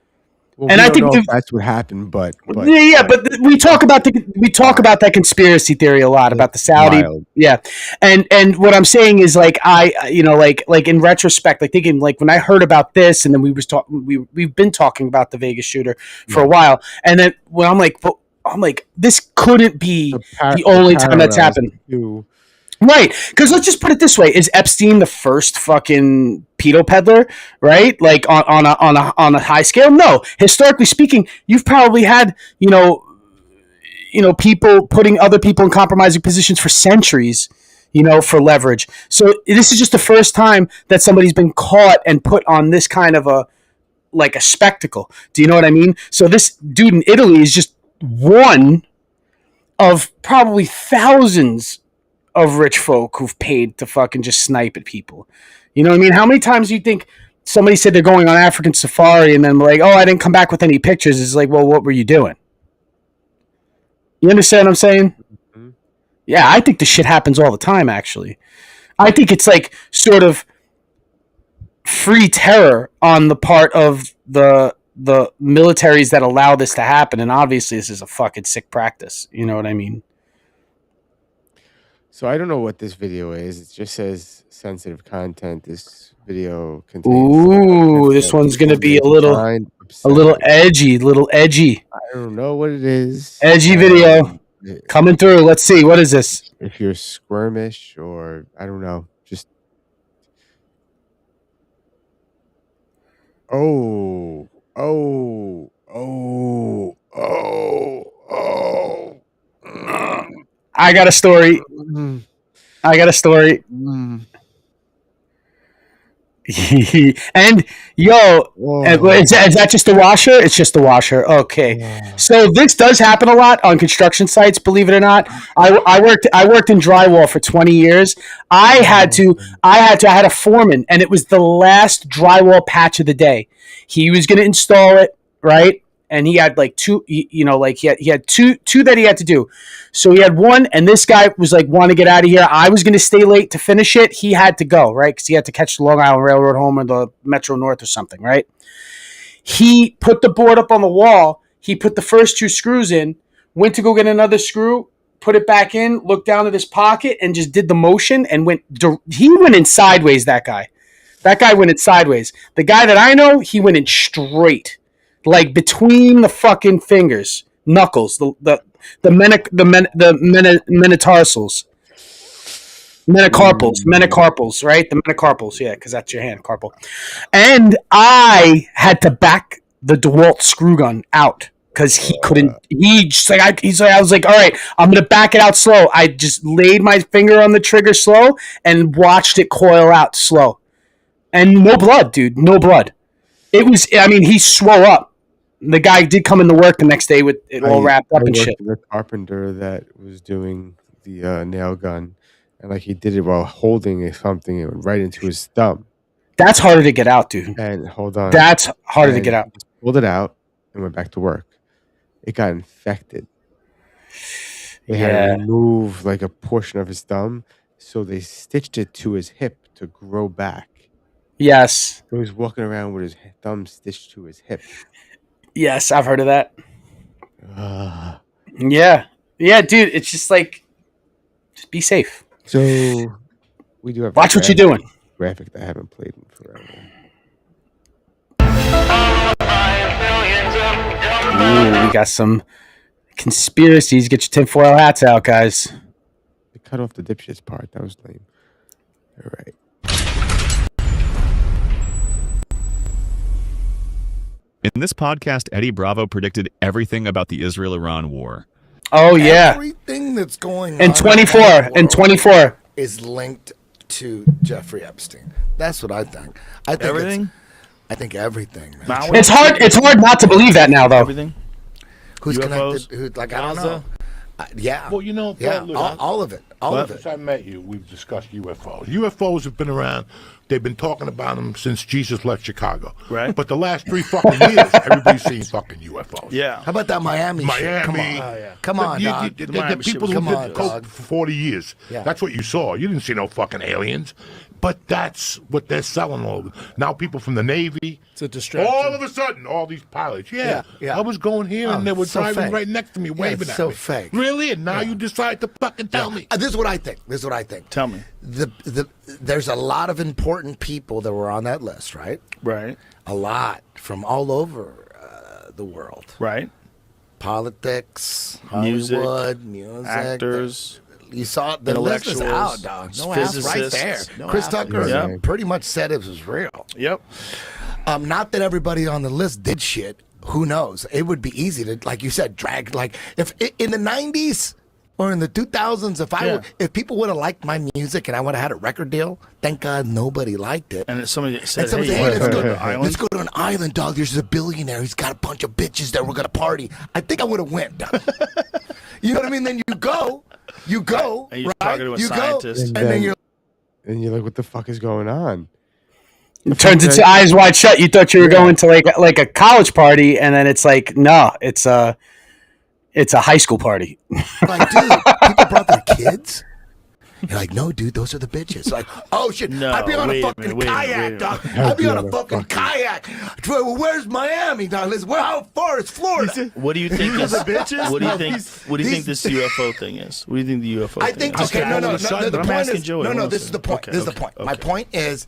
Well, and I think that's what happened, but we talk about that conspiracy theory a lot about the Saudi, and what I'm saying is like like in retrospect, like thinking like when I heard about this, and then we've been talking about the Vegas shooter for a while, and then when I'm like this couldn't be the only time that's happened. Right, because let's just put it this way: is Epstein the first fucking pedo peddler? Right, like on a high scale? No. Historically speaking, you've probably had people putting other people in compromising positions for centuries, for leverage. So this is just the first time that somebody's been caught and put on this kind of a spectacle. Do you know what I mean? So this dude in Italy is just one of probably thousands of rich folk who've paid to fucking just snipe at people. You know what I mean? How many times do you think somebody said they're going on African safari and then like, oh, I didn't come back with any pictures? It's like, well, what were you doing? You understand what I'm saying? Mm-hmm. Yeah, I think this shit happens all the time, actually. I think it's like sort of free terror on the part of the militaries that allow this to happen. And obviously this is a fucking sick practice. You know what I mean? So I don't know what this video is. It just says sensitive content. This video contains. Ooh, this one's gonna be a little edgy, I don't know what it is. Edgy video coming through. Let's see. What is this? If you're squirmish or I don't know, just. Oh. I got a story. And is that just the washer? It's just the washer. Okay. Yeah. So this does happen a lot on construction sites, believe it or not. I worked in drywall for 20 years. I had a foreman, and it was the last drywall patch of the day. He was going to install it, right? And he had like two, he had two that he had to do. So he had one, and this guy was like, want to get out of here. I was going to stay late to finish it. He had to go, right? Because he had to catch the Long Island Railroad home or the Metro North or something, right? He put the board up on the wall. He put the first two screws in, went to go get another screw, put it back in, looked down at his pocket, and just did the motion and he went in sideways, that guy. That guy went in sideways. The guy that I know, he went in straight. Like between the fucking fingers, knuckles, the metatarsals, metacarpals, right? The metacarpals, yeah, because that's your hand, carpal. And I had to back the DeWalt screw gun out because he couldn't. I was like, all right, I'm gonna back it out slow. I just laid my finger on the trigger slow and watched it coil out slow, and no blood, dude, no blood. It was. I mean, he swole up. The guy did come into work the next day with it all wrapped up and shit. The carpenter that was doing the nail gun, and like he did it while holding something, it went right into his thumb. That's harder to get out, dude. And hold on, that's harder to get out. Pulled it out and went back to work. It got infected. They had to remove like a portion of his thumb, so they stitched it to his hip to grow back. Yes. He was walking around with his thumb stitched to his hip. Yes, I've heard of that. Yeah. Yeah, dude, it's just like, just be safe. So we do have watch what you're doing. Graphic that I haven't played in forever. Ooh, we got some conspiracies. Get your tinfoil hats out, guys. They cut off the dipshits part. That was lame. All right. In this podcast, Eddie Bravo predicted everything about the Israel-Iran war. Oh, yeah. Everything that's going on in 24 is linked to Jeffrey Epstein. That's what I think. I think everything. I think everything. Man. It's hard not to believe that now, though. Everything. Who's UFOs? connected? Who, like I don't know. Yeah. Well, you know, yeah, look, all of it. All of it. Since I met you, we've discussed UFOs. UFOs have been around. They've been talking about them since Jesus left Chicago. Right. But the last 3 fucking years, everybody's seen fucking UFOs. Yeah. How about that Miami shit? Come on. Come on, dog. The people who did coke for 40 years. Yeah. That's what you saw. You didn't see no fucking aliens. But that's what they're selling all over. Now people from the Navy. It's a distraction. All of a sudden, all these pilots. Yeah. I was going here and they were driving right next to me, waving at me. So fake. Really? And now you decide to fucking tell me. This is what I think. Tell me. There's a lot of important people that were on that list, right? Right. A lot from all over the world. Right. Politics, Music, Hollywood, music, actors. You saw the list is out, dog. No ass right there. Chris Tucker pretty much said it was real. Yep. Not that everybody on the list did shit. Who knows? It would be easy to, like you said, drag. Like if in the 90s or in the 2000s, if people would have liked my music and I would have had a record deal, thank God nobody liked it. And somebody said, hey, let's go to an island, dog. There's a billionaire. He's got a bunch of bitches there. We're gonna party. I think I would have went. You know what I mean? Then you go. And you're talking to a scientist. And then you're like, what the fuck is going on? It turns into Eyes Wide Shut. You thought you were going to like a college party, and then it's like, no, it's a high school party. Like, dude, people brought their kids. You're like, no, dude, those are the bitches. Like, oh shit, No, I'd be on a wait a fucking minute, kayak, dog. I'd be on a fucking kayak. Where's Miami, dog? Listen, how far is Florida? What do you think is bitches? What do you think? What do you think this UFO thing is? What do you think the UFO? I think thing is? okay, no. The I'm point asking is Joey. no. This is the point. This is the point. My point is,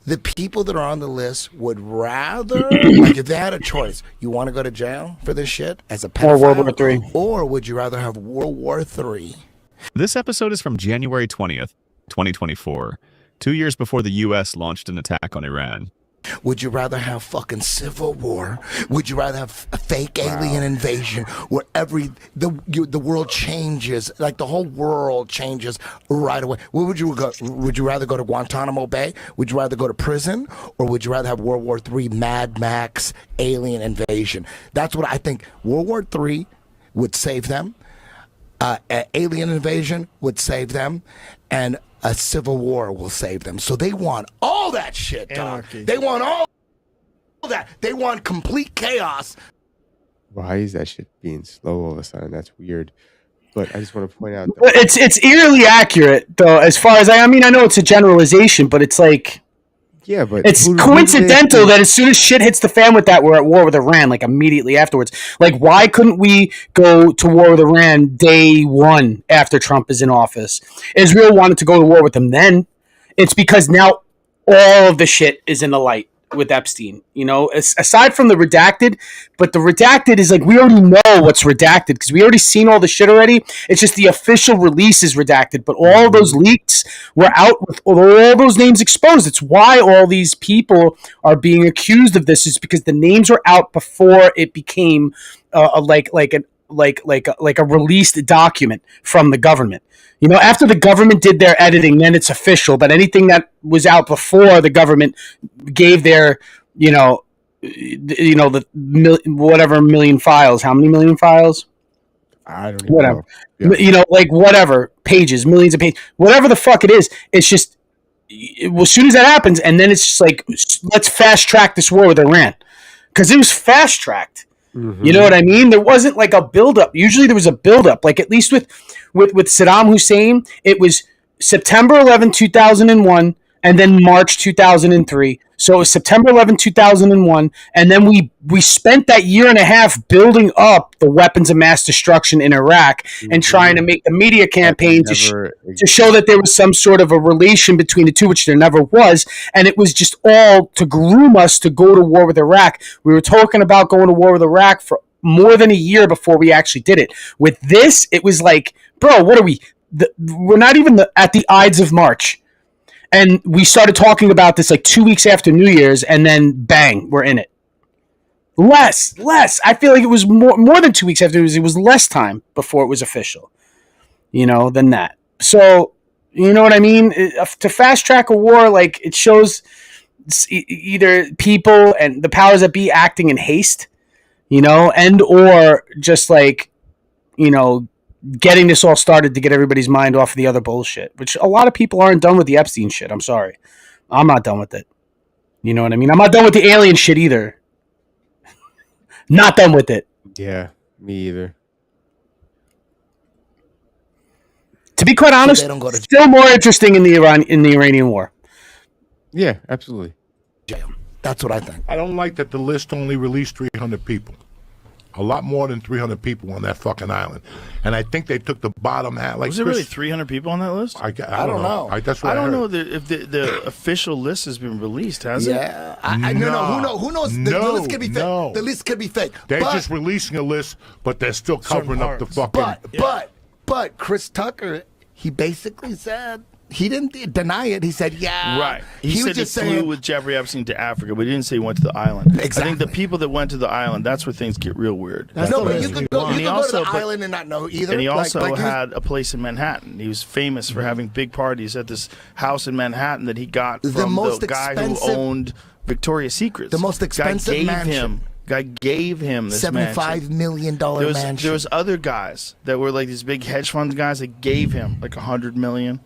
the people that are on the list would rather, like, if they had a choice, you want to go to jail for this shit as a pedophile, or World War III, or would you rather have World War III? This episode is from January 20th, 2024, 2 years before the U.S. launched an attack on Iran. Would you rather have fucking civil war? Would you rather have a fake alien invasion where the world changes, like the whole world changes right away? Where would you go? Would you rather go to Guantanamo Bay? Would you rather go to prison? Or would you rather have World War III, Mad Max, alien invasion? That's what I think. World War III would save them. Alien invasion would save them. And a civil war will save them. So they want all that shit, dog. They want all that. They want complete chaos. Why is that shit being slow all of a sudden? That's weird. But I just want to point out that it's eerily accurate, though. As far as I mean, I know it's a generalization, but it's like, yeah, but it's coincidental that as soon as shit hits the fan with that, we're at war with Iran, like immediately afterwards. Like, why couldn't we go to war with Iran day one after Trump is in office? Israel wanted to go to war with them then. It's because now all of the shit is in the light with Epstein, you know, aside from the redacted, but the redacted is like, we already know what's redacted because we already seen all the shit already. It's just the official release is redacted, but all of those leaks were out with all those names exposed. It's why all these people are being accused of this, is because the names were out before it became like a released document from the government. You know, after the government did their editing, then it's official. But anything that was out before the government gave their, whatever million files. How many million files? I don't even whatever. know. Yeah. You know, like whatever pages, millions of pages, whatever the fuck it is. It's just as soon as that happens, and then it's just like, let's fast track this war with Iran, because it was fast tracked. You know what I mean? There wasn't like a buildup. Usually there was a buildup. Like at least with Saddam Hussein, it was September 11, 2001, and then March 2003. So it was September 11, 2001, and then we spent that year and a half building up the weapons of mass destruction in Iraq and trying to make the media campaign to show that there was some sort of a relation between the two, which there never was. And it was just all to groom us to go to war with Iraq. We were talking about going to war with Iraq for more than a year before we actually did it. With this, it was like, bro, what are we? We're not even at the Ides of March. And we started talking about this like 2 weeks after New Year's, and then bang, we're in it. Less. I feel like it was more than 2 weeks after New Year's. It was less time before it was official, than that. So, you know what I mean? To fast track a war, like it shows either people and the powers that be acting in haste, and or just like, getting this all started to get everybody's mind off of the other bullshit, which a lot of people aren't done with the Epstein shit. I'm sorry. I'm not done with it. You know what I mean? I'm not done with the alien shit either. Not done with it. Yeah, me either. To be quite honest, still more interesting in the Iranian war. Yeah, absolutely. That's what I think. I don't like that the list only released 300 people. A lot more than 300 people on that fucking island. And I think they took the bottom half. Like was there really 300 people on that list? I don't know. That's what I don't heard. know if the official list has been released, has it? Yeah. No. Who knows? The list could be fake. The list could be fake. They're just releasing a list, but they're still covering up the fucking... But Chris Tucker, he basically said... He didn't deny it. He said, yeah. Right. He said was just he flew saying... with Jeffrey Epstein to Africa, but he didn't say he went to the island. Exactly. I think the people that went to the island, that's where things get real weird. No, but you could go to the island and not know either. And he also had a place in Manhattan. He was famous for having big parties at this house in Manhattan that he got from the guy who owned Victoria's Secret. The most expensive mansion. Guy gave him this $75 million mansion. There was other guys that were like these big hedge fund guys that gave him like $100 million.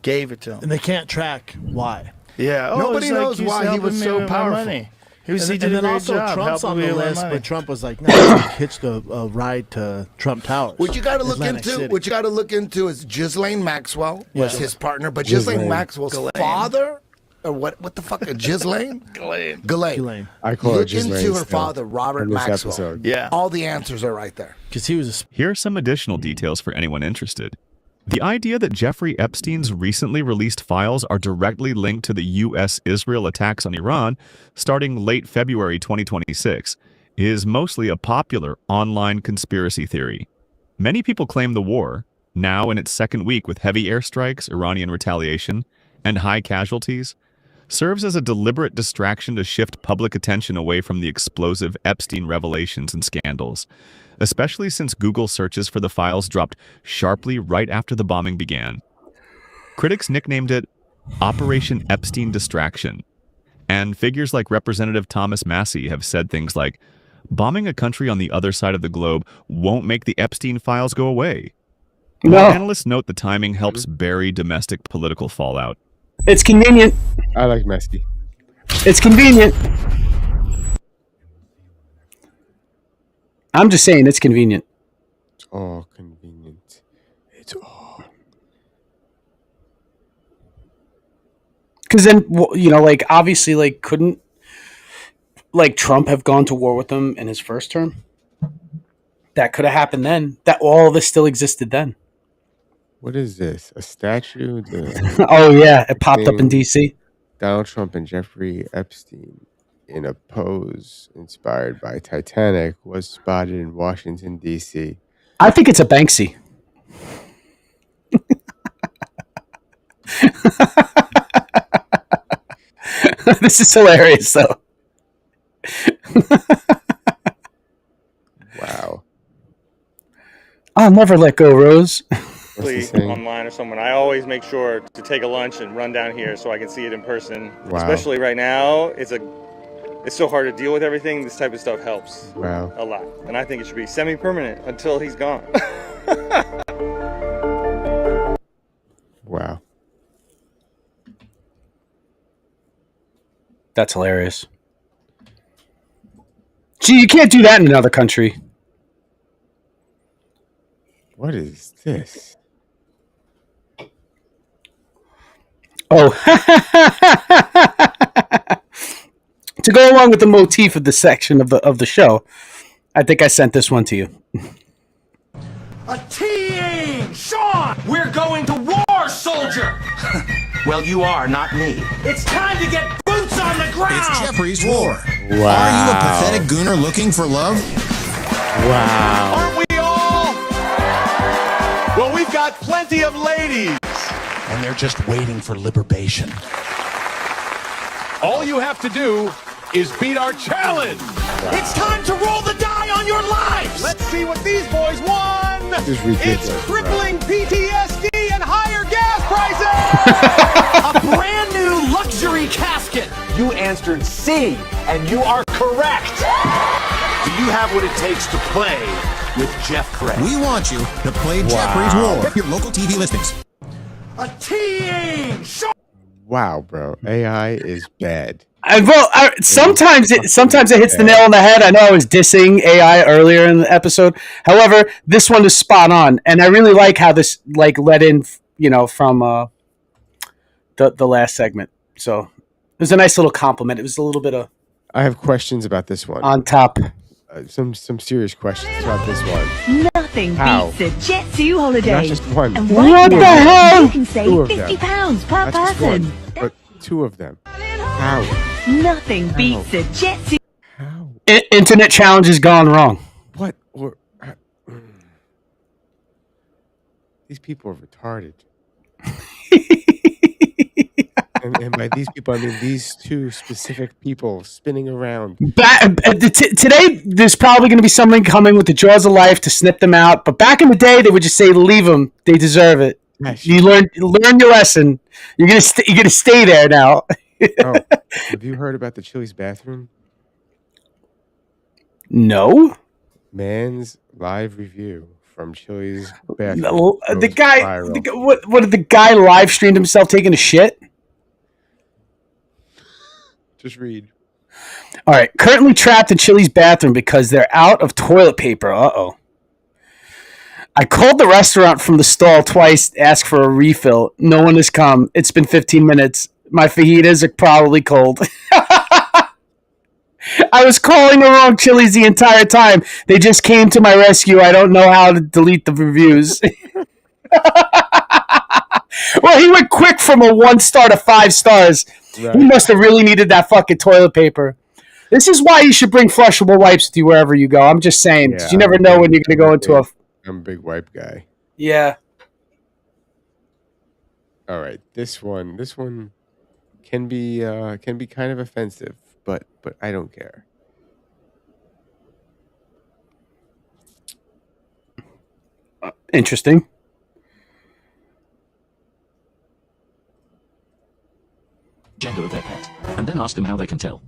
Gave it to him. And they can't track why. Yeah. Nobody knows why he was so powerful. He did and a then great also job Trump's on the helping me list, money. but Trump was like, no, he hitched a ride to Trump Towers. What you got to look Atlantic into, City. is Ghislaine Maxwell was his partner, but Ghislaine. Ghislaine Maxwell's father, or what the fuck, Ghislaine? Ghislaine. I call her Look Ghislaine into her still father, Robert in this Maxwell. episode. Yeah. All the answers are right there. Because he was Here are some additional details for anyone interested. The idea that Jeffrey Epstein's recently released files are directly linked to the U.S.-Israel attacks on Iran starting late February 2026 is mostly a popular online conspiracy theory. Many people claim the war, now in its second week with heavy airstrikes, Iranian retaliation, and high casualties, serves as a deliberate distraction to shift public attention away from the explosive Epstein revelations and scandals, especially since Google searches for the files dropped sharply right after the bombing began. Critics nicknamed it Operation Epstein Distraction, and figures like Representative Thomas Massie have said things like, bombing a country on the other side of the globe won't make the Epstein files go away. No. While analysts note the timing helps bury domestic political fallout. It's convenient. I like Massie. It's convenient. I'm just saying it's convenient. It's all convenient. It's all. Because then, like, obviously, like, couldn't, like, Trump have gone to war with them in his first term? That could have happened then. That all this still existed then. What is this? A statue? Oh, yeah. It popped up in D.C. Donald Trump and Jeffrey Epstein in a pose inspired by Titanic was spotted in Washington, D.C. I think it's a Banksy. This is hilarious, though. Wow. I'll never let go, Rose. Online or someone, I always make sure to take a lunch and run down here so I can see it in person. Wow. Especially right now, it's so hard to deal with everything. This type of stuff helps Wow. a lot, and I think it should be semi-permanent until he's gone. Wow. That's hilarious. See, you can't do that in another country. What is this? Oh. To go along with the motif of the section of the show, I think I sent this one to you. A team! Sean! We're going to war, soldier! Well, you are, not me. It's time to get boots on the ground! It's Jeffrey's War. Wow. Are you a pathetic gooner looking for love? Wow. Aren't we all? Well, we've got plenty of ladies. And they're just waiting for liberation. All you have to do is beat our challenge. It's time to roll the die on your lives. Let's see what these boys won. This is ridiculous, It's crippling PTSD and higher gas prices. A brand new luxury casket. You answered C, and you are correct. Do you have what it takes to play with Jeff Craig? We want you to play Jeffrey's War. Your local TV listings. A team. Wow, bro. AI is bad. Sometimes it hits the nail on the head. I know I was dissing AI earlier in the episode. However, this one is spot on, and I really like how this led in, from the last segment. So it was a nice little compliment. It was a little bit of. I have questions about this one. On top. Some serious questions about this one. Nothing How? beats a jet to holiday. Not just one. And What right the now, hell? You can save Two of them. £50 per Not just person. one, but two of them. How? Nothing beats a jet to. Internet challenge has gone wrong. What? These people are retarded. and by these people, I mean these two specific people spinning around. Today, there's probably going to be someone coming with the jaws of life to snip them out. But back in the day, they would just say, "Leave them. They deserve it." Yes. You learn your lesson. You're gonna stay there now. Oh, have you heard about the Chili's bathroom? No. Man's live review from Chili's bathroom. The guy, what did the guy live streamed himself taking a shit? Just read. All right. Currently trapped in Chili's bathroom because they're out of toilet paper. Uh-oh. I called the restaurant from the stall twice, asked for a refill. No one has come. It's been 15 minutes. My fajitas are probably cold. I was calling the wrong Chili's the entire time. They just came to my rescue. I don't know how to delete the reviews. Well, he went quick from a 1 star to 5 stars. Right. He must have really needed that fucking toilet paper. This is why you should bring flushable wipes with you wherever you go. I'm just saying. Yeah, you never know when you're going to go into a... I'm a big wipe guy. Yeah. All right. This one can be kind of offensive, but I don't care. Interesting. Gender of their pet, and then ask them how they can tell.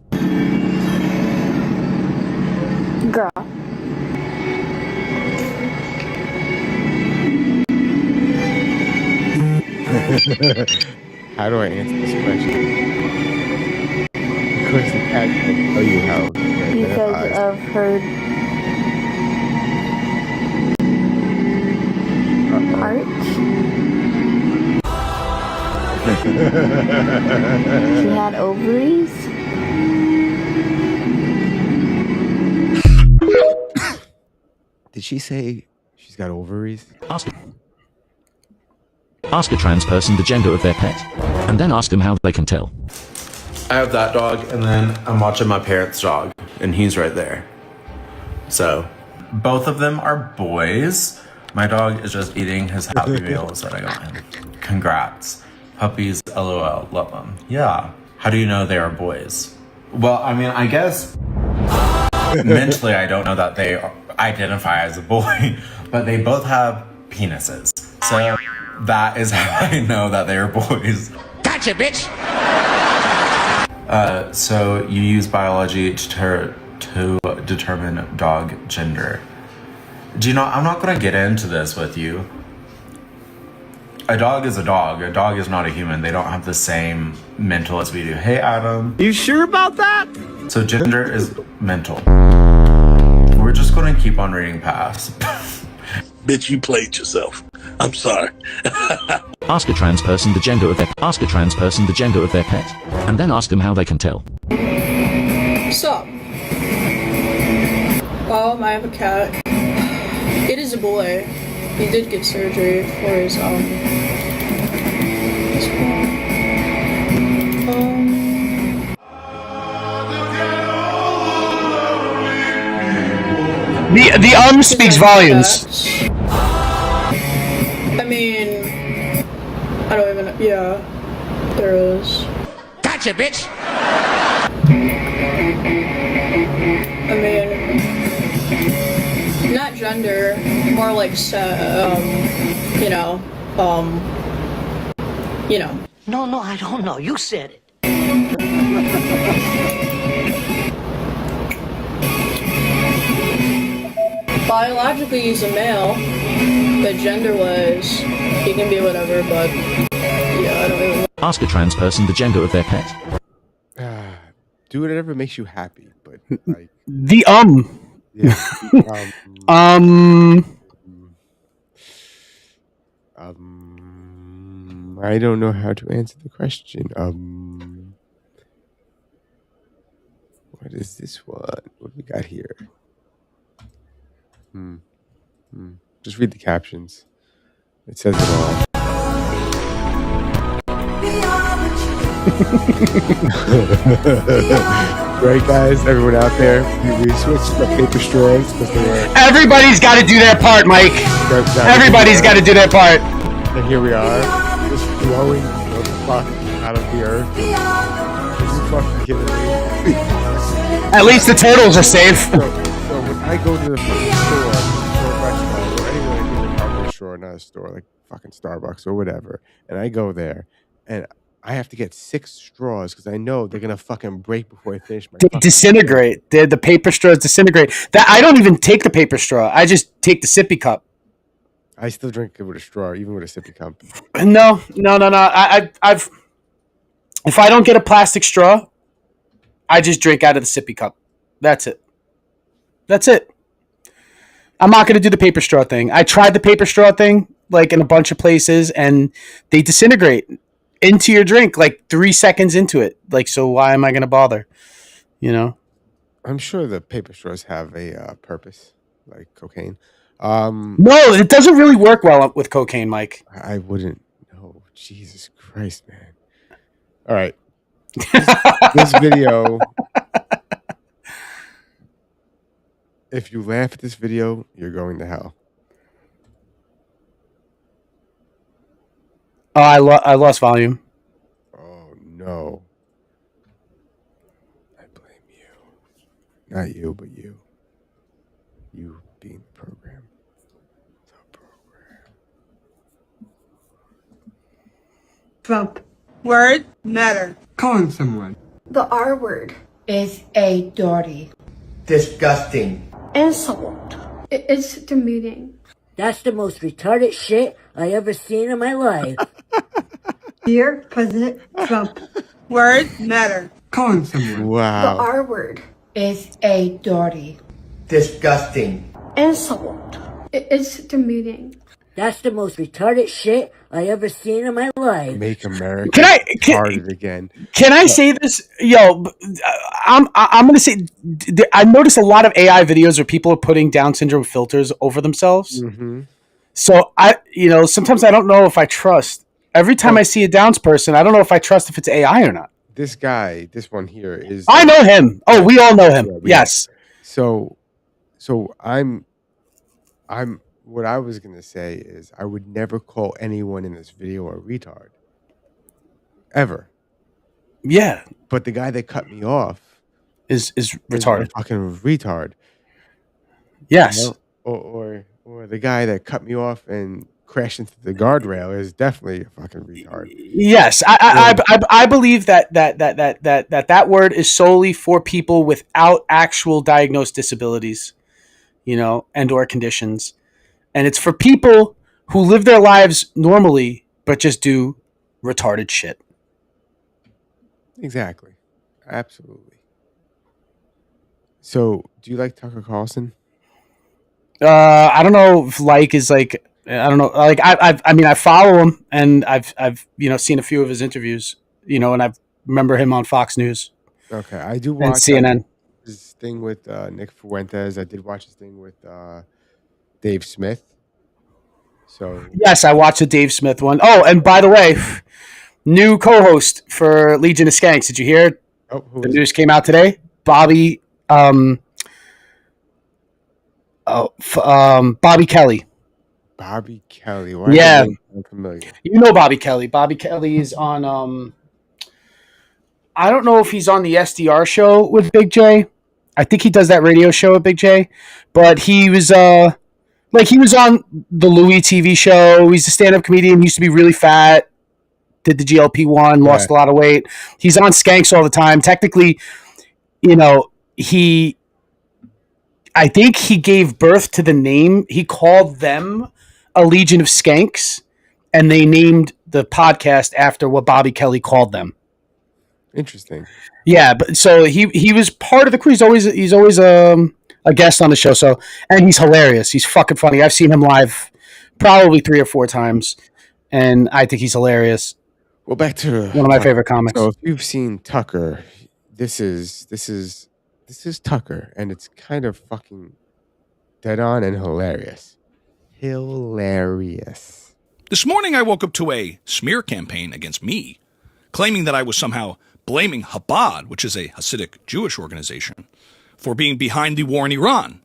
Girl. How do I answer this question? Because the cat can tell you how. Because of her art. She had ovaries. Did she say she's got ovaries? Ask a trans person the gender of their pet, and then ask them how they can tell. I have that dog, and then I'm watching my parents' dog, and he's right there. So, both of them are boys. My dog is just eating his Happy Meals that I got him. Congrats. Puppies, LOL, love them. Yeah. How do you know they are boys? Well, I mean, I guess mentally I don't know that they identify as a boy, but they both have penises. So that is how I know that they are boys. Gotcha, bitch! So you use biology to determine dog gender. Do you know, I'm not going to get into this with you. A dog is a dog. A dog is not a human. They don't have the same mental as we do. Hey, Adam. You sure about that? So gender is mental. We're just going to keep on reading past. Bitch, you played yourself. I'm sorry. Ask a trans person the gender of their pet, and then ask them how they can tell. Sup? I have a cat. It is a boy. He did get surgery for his The speaks volumes. I mean, I don't even know. Yeah, there is. Gotcha, bitch! I mean, not gender, more like, No, I don't know. You said it. Biologically, he's a male, but gender-wise, he can be whatever, but, yeah, I don't even know. Ask a trans person the gender of their pet. Do whatever makes you happy, but like Yeah. I don't know how to answer the question. What is this one? What do we got here? Just read the captions. It says it all. Right, guys? Everyone out there, we switched to paper straws because they were. Everybody's got to do their part, Mike. Everybody's got to do their part. And here we are, just blowing the fuck out of the earth. Are you fucking kidding me? At least the turtles are safe. So when I go to the fucking store, or a restaurant, or anywhere in a hardware store, not a store, like fucking Starbucks or whatever, and I go there, and I have to get 6 straws because I know they're gonna fucking break before I finish my. They disintegrate. The paper straws disintegrate. That I don't even take the paper straw. I just take the sippy cup. I still drink it with a straw, even with a sippy cup. No. I've if I don't get a plastic straw, I just drink out of the sippy cup. That's it. I'm not going to do the paper straw thing. I tried the paper straw thing like in a bunch of places, and they disintegrate into your drink like 3 seconds into it. Like, so why am I going to bother? You know? I'm sure the paper straws have a purpose, like cocaine. No, it doesn't really work well with cocaine, Mike. I wouldn't know. Jesus Christ, man. All right. This video. If you laugh at this video, you're going to hell. Oh, I lost volume. Oh, no. I blame you. Not you, but you. You being the program. Trump. Word matter. Calling someone. The R word. Is a dirty. Disgusting. Insult. It's demeaning. That's the most retarded shit I ever seen in my life. Dear President Trump. Word matter. Calling someone. Wow. The R word. Is a dirty. Disgusting. Insult. It's demeaning. That's the most retarded shit I ever seen in my life. Make America retarded again. Can I say this? Yo, I'm going to say, I noticed a lot of AI videos where people are putting Down syndrome filters over themselves. Mm-hmm. So sometimes I don't know if I trust. Every time I see a Downs person, I don't know if I trust if it's AI or not. This guy, this one here is. I know him. Oh, we all know him. Yes. So I'm. What I was gonna say is I would never call anyone in this video a retard. Ever. Yeah. But the guy that cut me off is retarded. A fucking retard. Yes. You know? Or the guy that cut me off and crashed into the guardrail is definitely a fucking retard. Yes, I believe that word is solely for people without actual diagnosed disabilities, and or conditions, and it's for people who live their lives normally but just do retarded shit. Exactly, absolutely. So, do you like Tucker Carlson? I don't know if like is like, I don't know. Like I mean, I follow him and I've seen a few of his interviews, and I remember him on Fox News. Okay, I do And watch CNN. his thing with Nick Fuentes. I did watch his thing with Dave Smith. So Yes, I watched the Dave Smith one. Oh, and by the way, new co-host for Legion of Skanks. Did you hear? Oh, the news came out today. Bobby Kelly. Bobby Kelly. Why Yeah. is the name familiar? You know Bobby Kelly. Bobby Kelly is on I don't know if he's on the SDR show with Big J. I think he does that radio show with Big J. But he was he was on the Louis TV show. He's a stand-up comedian. He used to be really fat. Did the GLP-1, lost a lot of weight. He's on Skanks all the time. Technically, I think he gave birth to the name. He called them a Legion of Skanks, and they named the podcast after what Bobby Kelly called them. Interesting. Yeah, but so he was part of the crew. He's always a guest on the show. So, and he's hilarious. He's fucking funny. I've seen him live probably 3 or 4 times, and I think he's hilarious. Well, back to one of my favorite comics. So if you've seen Tucker, this is Tucker, and it's kind of fucking dead on and hilarious. Hilarious. This morning I woke up to a smear campaign against me, claiming that I was somehow blaming Chabad, which is a Hasidic Jewish organization, for being behind the war in Iran.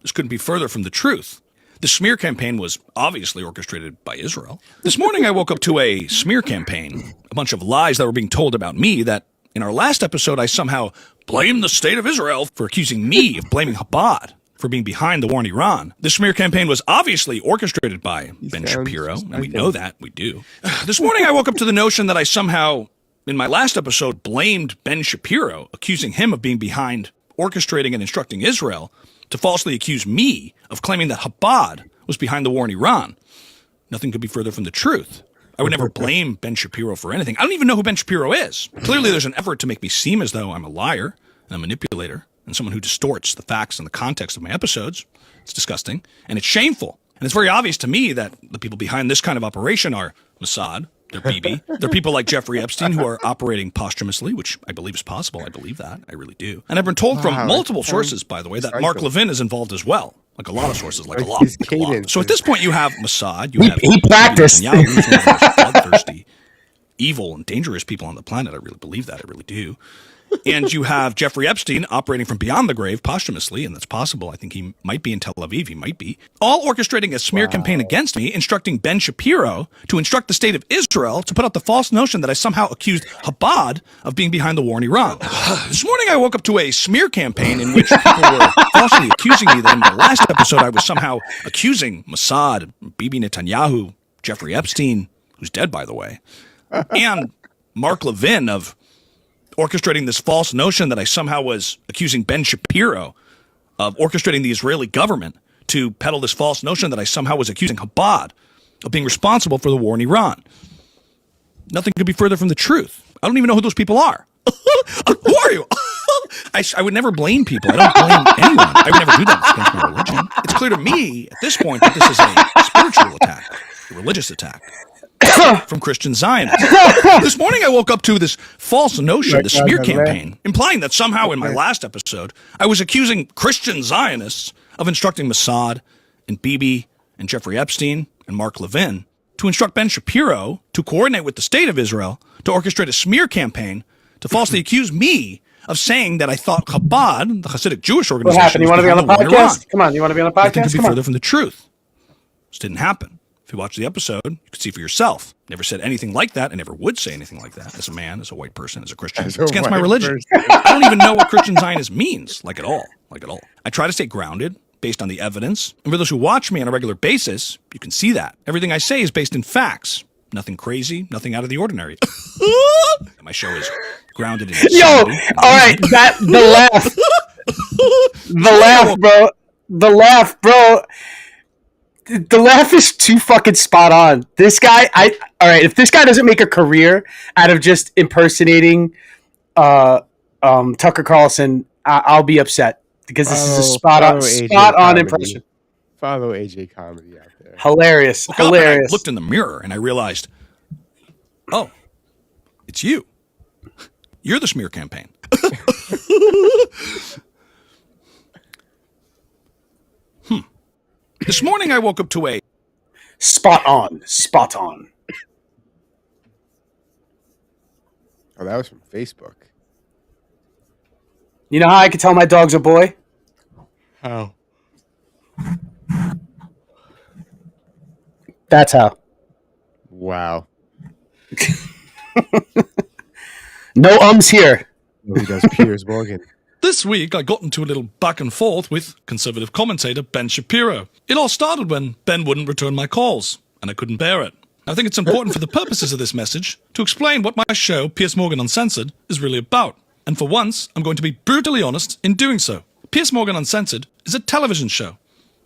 This couldn't be further from the truth. The smear campaign was obviously orchestrated by Israel. This morning I woke up to a smear campaign, a bunch of lies that were being told about me that in our last episode I somehow blamed the state of Israel for accusing me of blaming Chabad for being behind the war in Iran. The smear campaign was obviously orchestrated by Ben Shapiro, and we know that, we do. This morning I woke up to the notion that I somehow, in my last episode, blamed Ben Shapiro, accusing him of being behind orchestrating and instructing Israel to falsely accuse me of claiming that Chabad was behind the war in Iran. Nothing could be further from the truth. I would never blame Ben Shapiro for anything. I don't even know who Ben Shapiro is. Clearly there's an effort to make me seem as though I'm a liar and a manipulator and someone who distorts the facts and the context of my episodes. It's disgusting, and it's shameful. And it's very obvious to me that the people behind this kind of operation are Mossad, they're Bibi, they're people like Jeffrey Epstein who are operating posthumously, which I believe is possible. I believe that. I really do. And I've been told from multiple sources, by the way, that Mark Levin is involved as well. Like a lot of sources, like a lot. So at this point, you have Mossad, you have he practiced. Netanyahu, who's one of the most bloodthirsty, evil, and dangerous people on the planet. I really believe that. I really do. And you have Jeffrey Epstein operating from beyond the grave posthumously, and that's possible. I think he might be in Tel Aviv. He might be. All orchestrating a smear campaign against me, instructing Ben Shapiro to instruct the state of Israel to put out the false notion that I somehow accused Chabad of being behind the war in Iran. This morning I woke up to a smear campaign in which people were falsely accusing me that in my last episode I was somehow accusing Mossad, Bibi Netanyahu, Jeffrey Epstein, who's dead, by the way, and Mark Levin of orchestrating this false notion that I somehow was accusing Ben Shapiro of orchestrating the Israeli government to peddle this false notion that I somehow was accusing Chabad of being responsible for the war in Iran. Nothing could be further from the truth. I don't even know who those people are. Who are you? I would never blame people. I don't blame anyone. I would never do that. It's against my religion. It's clear to me at this point that this is a spiritual attack, a religious attack. From Christian Zionists. This morning I woke up to this false notion, the smear campaign, implying that somehow in my last episode I was accusing Christian Zionists of instructing Mossad and Bibi and Jeffrey Epstein and Mark Levin to instruct Ben Shapiro to coordinate with the state of Israel to orchestrate a smear campaign to falsely accuse me of saying that I thought Chabad, the Hasidic Jewish organization, What happened? You want to be on the podcast? Come on, you want to be on the podcast? Nothing could be further from the truth. This didn't happen. If you watch the episode, you can see for yourself. Never said anything like that. I never would say anything like that as a man, as a white person, as a Christian. It's against my religion. I don't even know what Christian Zionist means, like at all. I try to stay grounded, based on the evidence. And for those who watch me on a regular basis, you can see that. Everything I say is based in facts. Nothing crazy, nothing out of the ordinary. My show is grounded in insanity. Yo, all right, the laugh, bro. The laugh is too fucking spot on. This guy, all right, if this guy doesn't make a career out of just impersonating Tucker Carlson, I'll be upset because this is a spot on impression. Follow AJ Comedy out there. Hilarious. Woke up and I Hilarious. looked in the mirror and I realized, oh, it's you. You're the smear campaign. This morning I woke up to a spot on. Spot on. Oh, that was from Facebook. You know how I can tell my dog's a boy? How? That's how. Wow. No ums here. He does Piers Morgan. This week, I got into a little back and forth with conservative commentator Ben Shapiro. It all started when Ben wouldn't return my calls, and I couldn't bear it. I think it's important for the purposes of this message to explain what my show, Piers Morgan Uncensored, is really about. And for once, I'm going to be brutally honest in doing so. Piers Morgan Uncensored is a television show.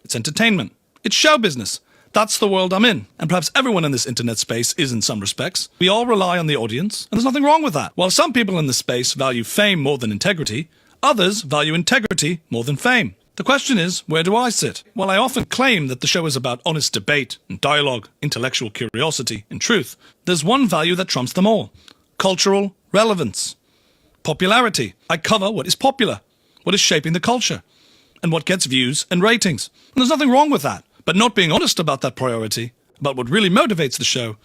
It's entertainment. It's show business. That's the world I'm in, and perhaps everyone in this internet space is in some respects. We all rely on the audience, and there's nothing wrong with that. While some people in this space value fame more than integrity, others value integrity more than fame. The question is, where do I sit? While I often claim that the show is about honest debate and dialogue, intellectual curiosity and truth, there's one value that trumps them all. Cultural relevance. Popularity. I cover what is popular, what is shaping the culture, and what gets views and ratings. And there's nothing wrong with that. But not being honest about that priority, about what really motivates the show,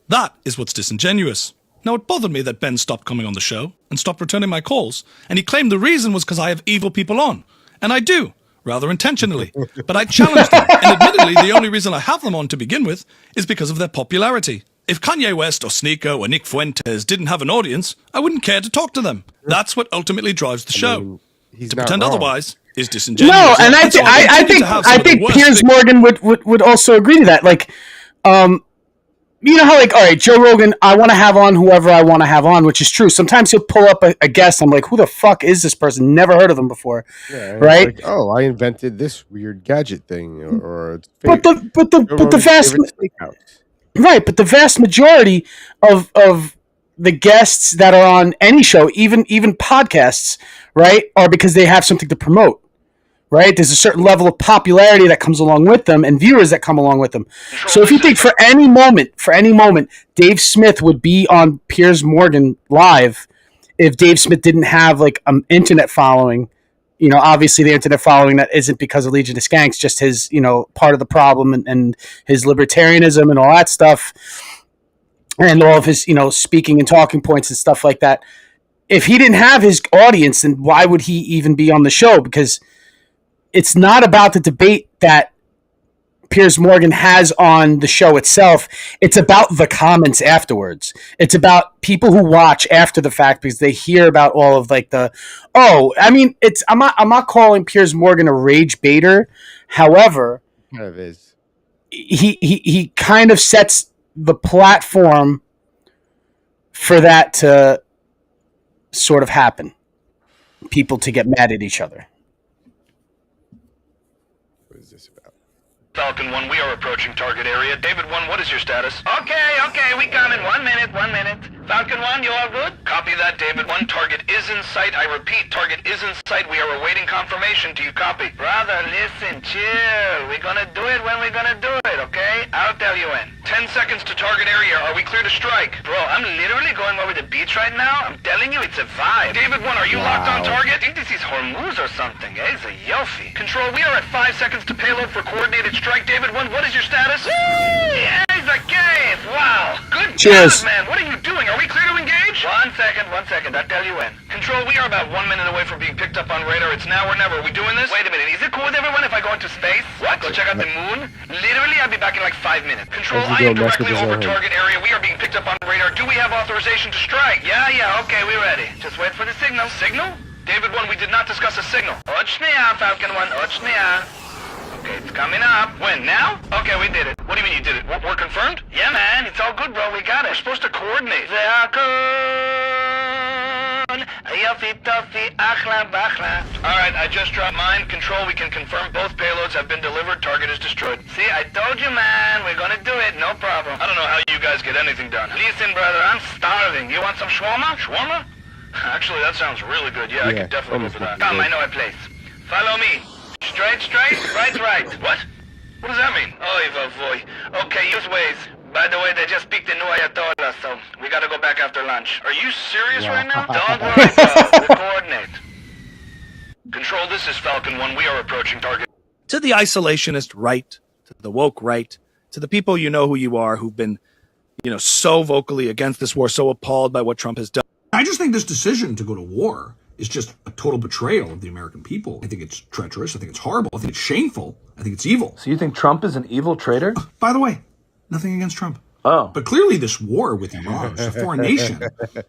that is what's disingenuous. Now, it bothered me that Ben stopped coming on the show and stopped returning my calls, and he claimed the reason was because I have evil people on. And I do, rather intentionally. But I challenged them, and admittedly, the only reason I have them on to begin with is because of their popularity. If Kanye West or Sneeko or Nick Fuentes didn't have an audience, I wouldn't care to talk to them. That's what ultimately drives the show. To pretend otherwise is disingenuous. No, and I think Piers Morgan would also agree to that. Like, you know how, like, all right, Joe Rogan, I want to have on whoever I want to have on, which is true. Sometimes he'll pull up a guest. I'm like, who the fuck is this person? Never heard of them before, right? Like, oh, I invented this weird gadget thing, or but the vast majority of the guests that are on any show, even podcasts, right, are because they have something to promote. Right? There's a certain level of popularity that comes along with them and viewers that come along with them. So if you think for any moment, Dave Smith would be on Piers Morgan live if Dave Smith didn't have like an internet following, you know, obviously the internet following that isn't because of Legion of Skanks, just his, you know, part of the problem and his libertarianism and all that stuff and all of his, you know, speaking and talking points and stuff like that. If he didn't have his audience, then why would he even be on the show? Because it's not about the debate that Piers Morgan has on the show itself. It's about the comments afterwards. It's about people who watch after the fact because they hear about all of like I'm not calling Piers Morgan a rage baiter. However, kind of is. He kind of sets the platform for that to sort of happen. People to get mad at each other. Falcon 1, we are approaching target area. David 1, what is your status? Okay, we coming. 1 minute. Falcon 1, you all good? Copy that, David 1. Target is in sight. I repeat, target is in sight. We are awaiting confirmation. Do you copy? Brother, listen, chill. We're gonna do it when we're gonna do it, okay? I'll tell you when. 10 seconds to target area. Are we clear to strike? Bro, I'm literally going over the beach right now. I'm telling you, it's a vibe. David 1, are you locked on target? I think this is Hormuz or something, eh? It's a Yofi. Control, we are at 5 seconds to payload for coordinated strike. David 1, what is your status? Yeah, it's a cave. Wow. Good Cheers. job, man. What are you doing? Are we clear to engage? 1 second. I'll tell you when. Control, we are about 1 minute away from being picked up on radar. It's now or never. Are we doing this? Wait a minute. Is it cool with everyone if I go into space? What? Go check out the moon? Literally, I'll be back in like 5 minutes. Control, I am directly over target area. We are being picked up on radar. Do we have authorization to strike? Yeah. Okay, we're ready. Just wait for the signal. Signal? David 1, we did not discuss a signal. Ochnia, Falcon 1. Ochnia. Okay, it's coming up. When? Now? Okay, we did it. What do you mean you did it? We're confirmed? Yeah, man. It's all good, bro. We got it. We're supposed to coordinate. Alright, I just dropped mine. Control, we can confirm both payloads have been delivered. Target is destroyed. See, I told you, man. We're gonna do it. No problem. I don't know how you guys get anything done. Listen, brother, I'm starving. You want some shawarma? Shawarma? Actually, that sounds really good. Yeah, I could definitely go for that. Come, I know a place. Follow me. Straight, right. What? What does that mean? Oy vavoy. Okay, use Waze. By the way, they just picked a new Ayatollah, so we gotta go back after lunch. Are you serious right now? Don't worry, pal. We'll coordinate. Control, this is Falcon 1. We are approaching target. To the isolationist right, to the woke right, to the people you know who you are who've been, so vocally against this war, so appalled by what Trump has done. I just think this decision to go to war is just a total betrayal of the American people. I think it's treacherous. I think it's horrible. I think it's shameful. I think it's evil. So you think Trump is an evil traitor? By the way, nothing against Trump. Oh. But clearly this war with Iran, a foreign nation,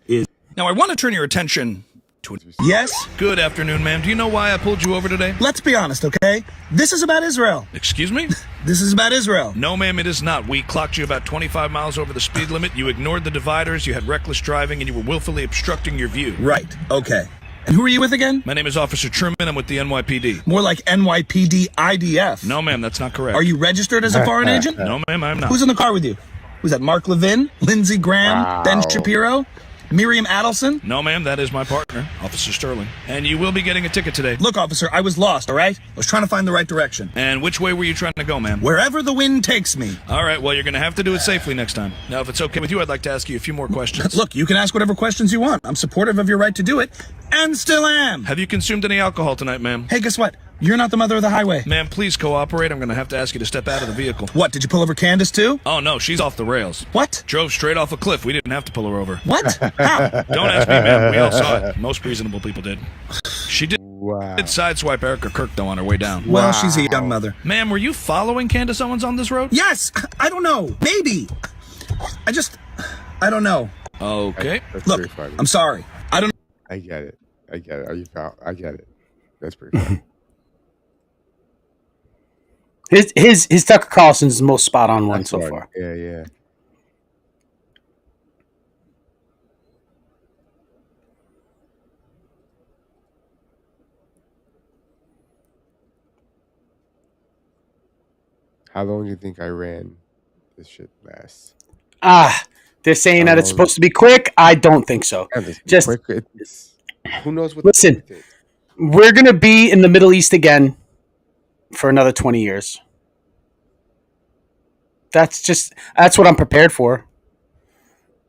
is... Now I want to turn your attention to... Yes? Good afternoon, ma'am. Do you know why I pulled you over today? Let's be honest, okay? This is about Israel. Excuse me? This is about Israel. No, ma'am, it is not. We clocked you about 25 miles over the speed limit. You ignored the dividers, you had reckless driving, and you were willfully obstructing your view. Right, okay. And who are you with again? My name is Officer Truman. I'm with the NYPD. More like NYPD IDF. No, ma'am, that's not correct. Are you registered as a foreign agent? No, ma'am, I'm not. Who's in the car with you? Was that Mark Levin, Lindsey Graham, Ben Shapiro, Miriam Adelson? No, ma'am, that is my partner, Officer Sterling. And you will be getting a ticket today. Look, officer, I was lost, all right? I was trying to find the right direction. And which way were you trying to go, ma'am? Wherever the wind takes me. All right, well, you're going to have to do it safely next time. Now, if it's okay with you, I'd like to ask you a few more questions. Look, you can ask whatever questions you want. I'm supportive of your right to do it, and still am. Have you consumed any alcohol tonight, ma'am? Hey, guess what? You're not the mother of the highway. Ma'am, please cooperate. I'm going to have to ask you to step out of the vehicle. What, did you pull over Candace, too? Oh, no, she's off the rails. What? Drove straight off a cliff. We didn't have to pull her over. What? How? Don't ask me, ma'am. We all saw it. Most reasonable people did. She did sideswipe Erica Kirk, though, on her way down. Well, she's a young mother. Ma'am, were you following Candace Owens on this road? Yes! I don't know. Maybe. I don't know. Okay. Look, I'm sorry. I don't I get it. I get it. That's pretty funny. His Tucker Carlson's the most spot on one so far. Yeah. How long do you think Iran this shit lasts? They're saying that it's supposed to be quick. I don't think so. Just quick, who knows what? Listen, we're gonna be in the Middle East again for another 20 years. That's what I'm prepared for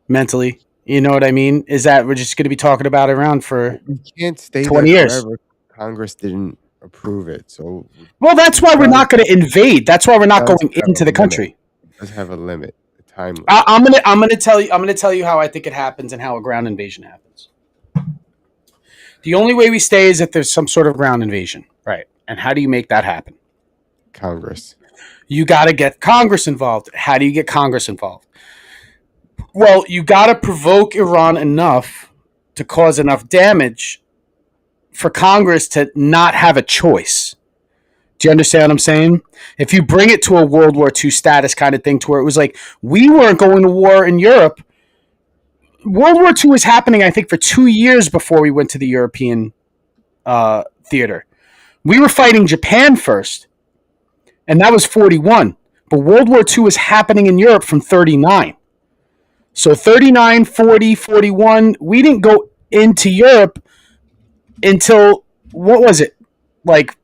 mentally. You know what I mean? Is that we're just going to be talking about it around for you can't stay 20 there years. Forever. Congress didn't approve it, so well, that's why we're not going to invade. That's why we're not going into the country. It does have a limit, a time limit. I'm gonna tell you how I think it happens and how a ground invasion happens. The only way we stay is if there's some sort of ground invasion, right? And how do you make that happen? Congress. You got to get Congress involved. How do you get Congress involved? Well, you got to provoke Iran enough to cause enough damage for Congress to not have a choice. Do you understand what I'm saying? If you bring it to a World War II status kind of thing to where it was like, we weren't going to war in Europe. World War II was happening, I think, for 2 years before we went to the European theater. We were fighting Japan first. And that was 41. But World War II was happening in Europe from 39. So 39, 40, 41, we didn't go into Europe until, what was it? Like,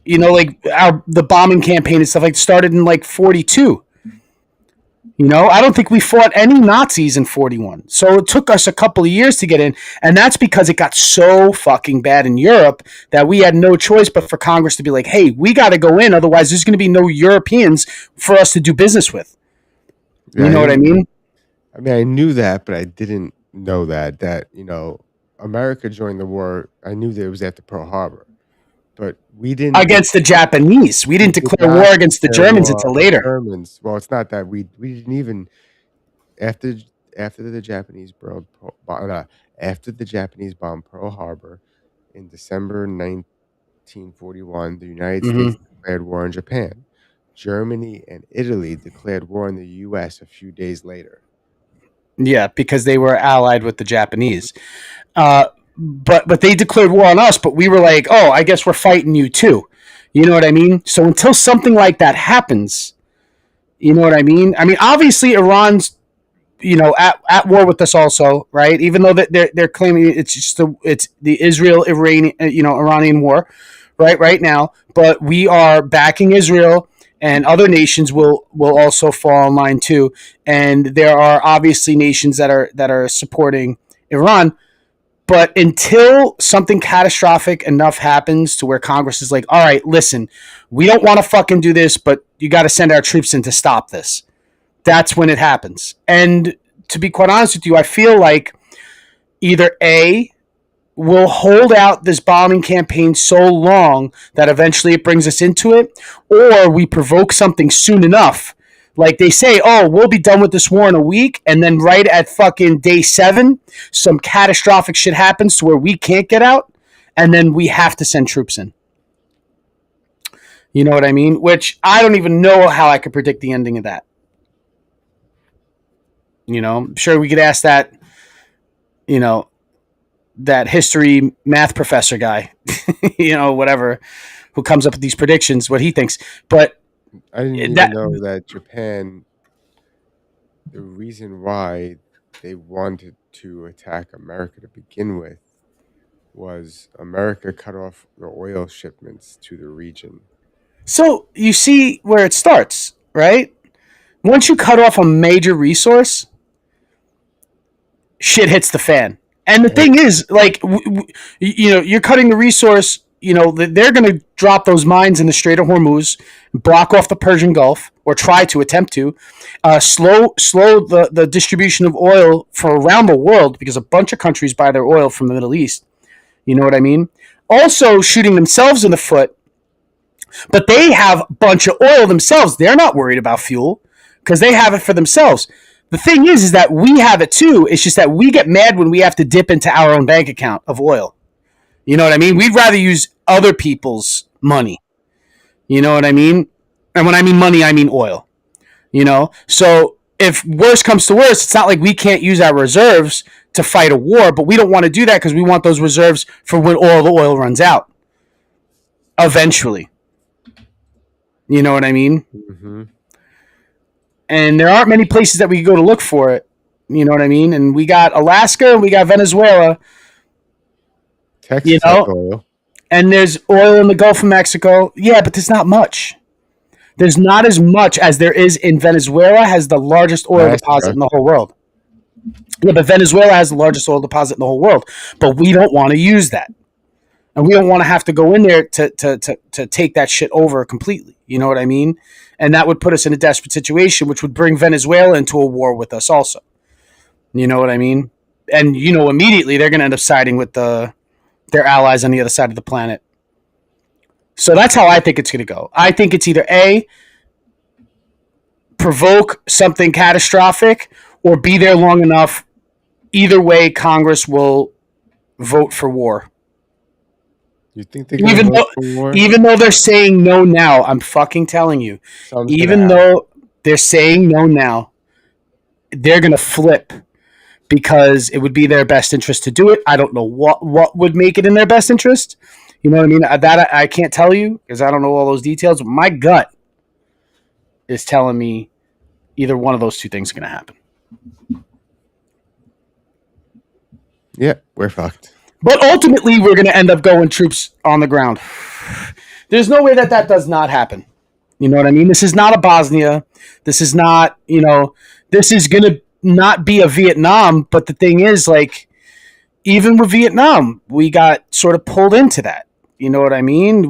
the bombing campaign and stuff started in 42. I don't think we fought any Nazis in 41. So it took us a couple of years to get in. And that's because it got so fucking bad in Europe that we had no choice but for Congress to be like, hey, we got to go in. Otherwise, there's going to be no Europeans for us to do business with. You know what I mean? I mean, I knew that, but I didn't know that America joined the war. I knew that it was after Pearl Harbor. But we didn't against the Japanese. We didn't declare war against the Germans until later. Germans. Well, it's not that we didn't even after the Japanese bombed Pearl Harbor in December 1941. The United States declared war on Japan. Germany and Italy declared war on the U.S. a few days later. Yeah, because they were allied with the Japanese. But they declared war on us, but we were like, oh, I guess we're fighting you too. You know what I mean? So until something like that happens, you know what I mean? I mean, obviously Iran's, at war with us also, right? Even though they're claiming it's the Israel-Iranian, Iranian war, right now. But we are backing Israel, and other nations will also fall in line too. And there are obviously nations that are supporting Iran. But until something catastrophic enough happens to where Congress is like, all right, listen, we don't want to fucking do this, but you got to send our troops in to stop this. That's when it happens. And to be quite honest with you, I feel like either A, we'll hold out this bombing campaign so long that eventually it brings us into it, or we provoke something soon enough. Like they say, oh, we'll be done with this war in a week, and then right at fucking day 7, some catastrophic shit happens to where we can't get out, and then we have to send troops in. You know what I mean? Which I don't even know how I could predict the ending of that. You know, I'm sure we could ask that, you know, that history math professor guy, you know, whatever, who comes up with these predictions, what he thinks. But I didn't even know that Japan, the reason why they wanted to attack America to begin with was America cut off the oil shipments to the region. So you see where it starts, right? Once you cut off a major resource, shit hits the fan. And the thing is, like, you know, you're cutting the resource. You know, they're going to drop those mines in the Strait of Hormuz, block off the Persian Gulf, or try to attempt to, slow the distribution of oil for around the world, because a bunch of countries buy their oil from the Middle East. You know what I mean? Also shooting themselves in the foot, but they have a bunch of oil themselves. They're not worried about fuel because they have it for themselves. The thing is that we have it too. It's just that we get mad when we have to dip into our own bank account of oil. You know what I mean? We'd rather use other people's money. You know what I mean? And when I mean money, I mean oil. You know? So if worse comes to worse, it's not like we can't use our reserves to fight a war, but we don't want to do that because we want those reserves for when all the oil runs out. Eventually. You know what I mean? Mm-hmm. And there aren't many places that we can go to look for it. You know what I mean? And we got Alaska and we got Venezuela. Texas, you know? oil. And there's oil in the Gulf of Mexico. Yeah, but there's not much. There's not as much as there is in Venezuela, has the largest oil deposit in the whole world. Yeah, but Venezuela has the largest oil deposit in the whole world. But we don't want to use that. And we don't want to have to go in there to take that shit over completely. You know what I mean? And that would put us in a desperate situation, which would bring Venezuela into a war with us also. You know what I mean? And, you know, immediately they're going to end up siding with their allies on the other side of the planet. So that's how I think it's going to go. I think it's either A, provoke something catastrophic, or be there long enough. Either way, Congress will vote for war. You think they're going to vote for war? Even though they're saying no now, I'm fucking telling you. Even though they're saying no now, they're going to flip because it would be their best interest to do it. I don't know what would make it in their best interest. You know what I mean? That I can't tell you because I don't know all those details. But my gut is telling me either one of those two things is going to happen. Yeah, we're fucked. But ultimately, we're going to end up going troops on the ground. There's no way that does not happen. You know what I mean? This is not a Bosnia. This is not, you know, this is going to not be a Vietnam. But the thing is, like, even with Vietnam, we got sort of pulled into that. You know what I mean?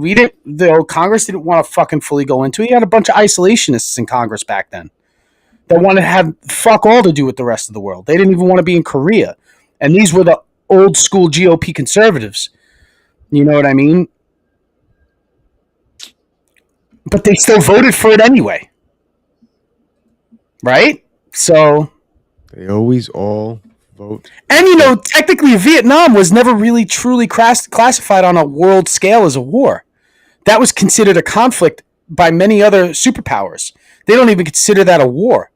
Congress didn't want to fucking fully go into it. You had a bunch of isolationists in Congress back then that wanted to have fuck all to do with the rest of the world. They didn't even want to be in Korea. And these were the old school GOP conservatives. You know what I mean? But they still voted for it anyway. Right? So they always all vote. And you know, technically Vietnam was never really truly classified on a world scale as a war. That was considered a conflict by many other superpowers. They don't even consider that a war.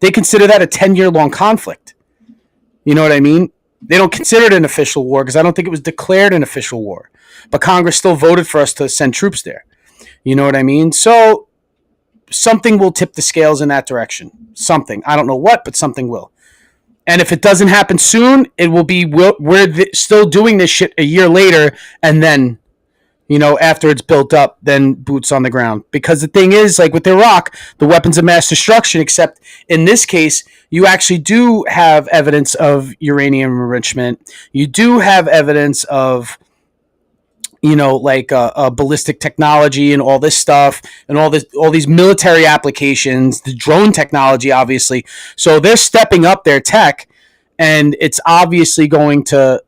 They consider that a 10-year long conflict. You know what I mean? They don't consider it an official war because I don't think it was declared an official war. But Congress still voted for us to send troops there. You know what I mean? So something will tip the scales in that direction. Something. I don't know what, but something will. And if it doesn't happen soon, it will be we're still doing this shit a year later, and then after it's built up, then boots on the ground. Because the thing is, like with Iraq, the weapons of mass destruction, except in this case, you actually do have evidence of uranium enrichment. You do have evidence of, ballistic technology and all this stuff and all these military applications, the drone technology, obviously. So they're stepping up their tech, and it's obviously going to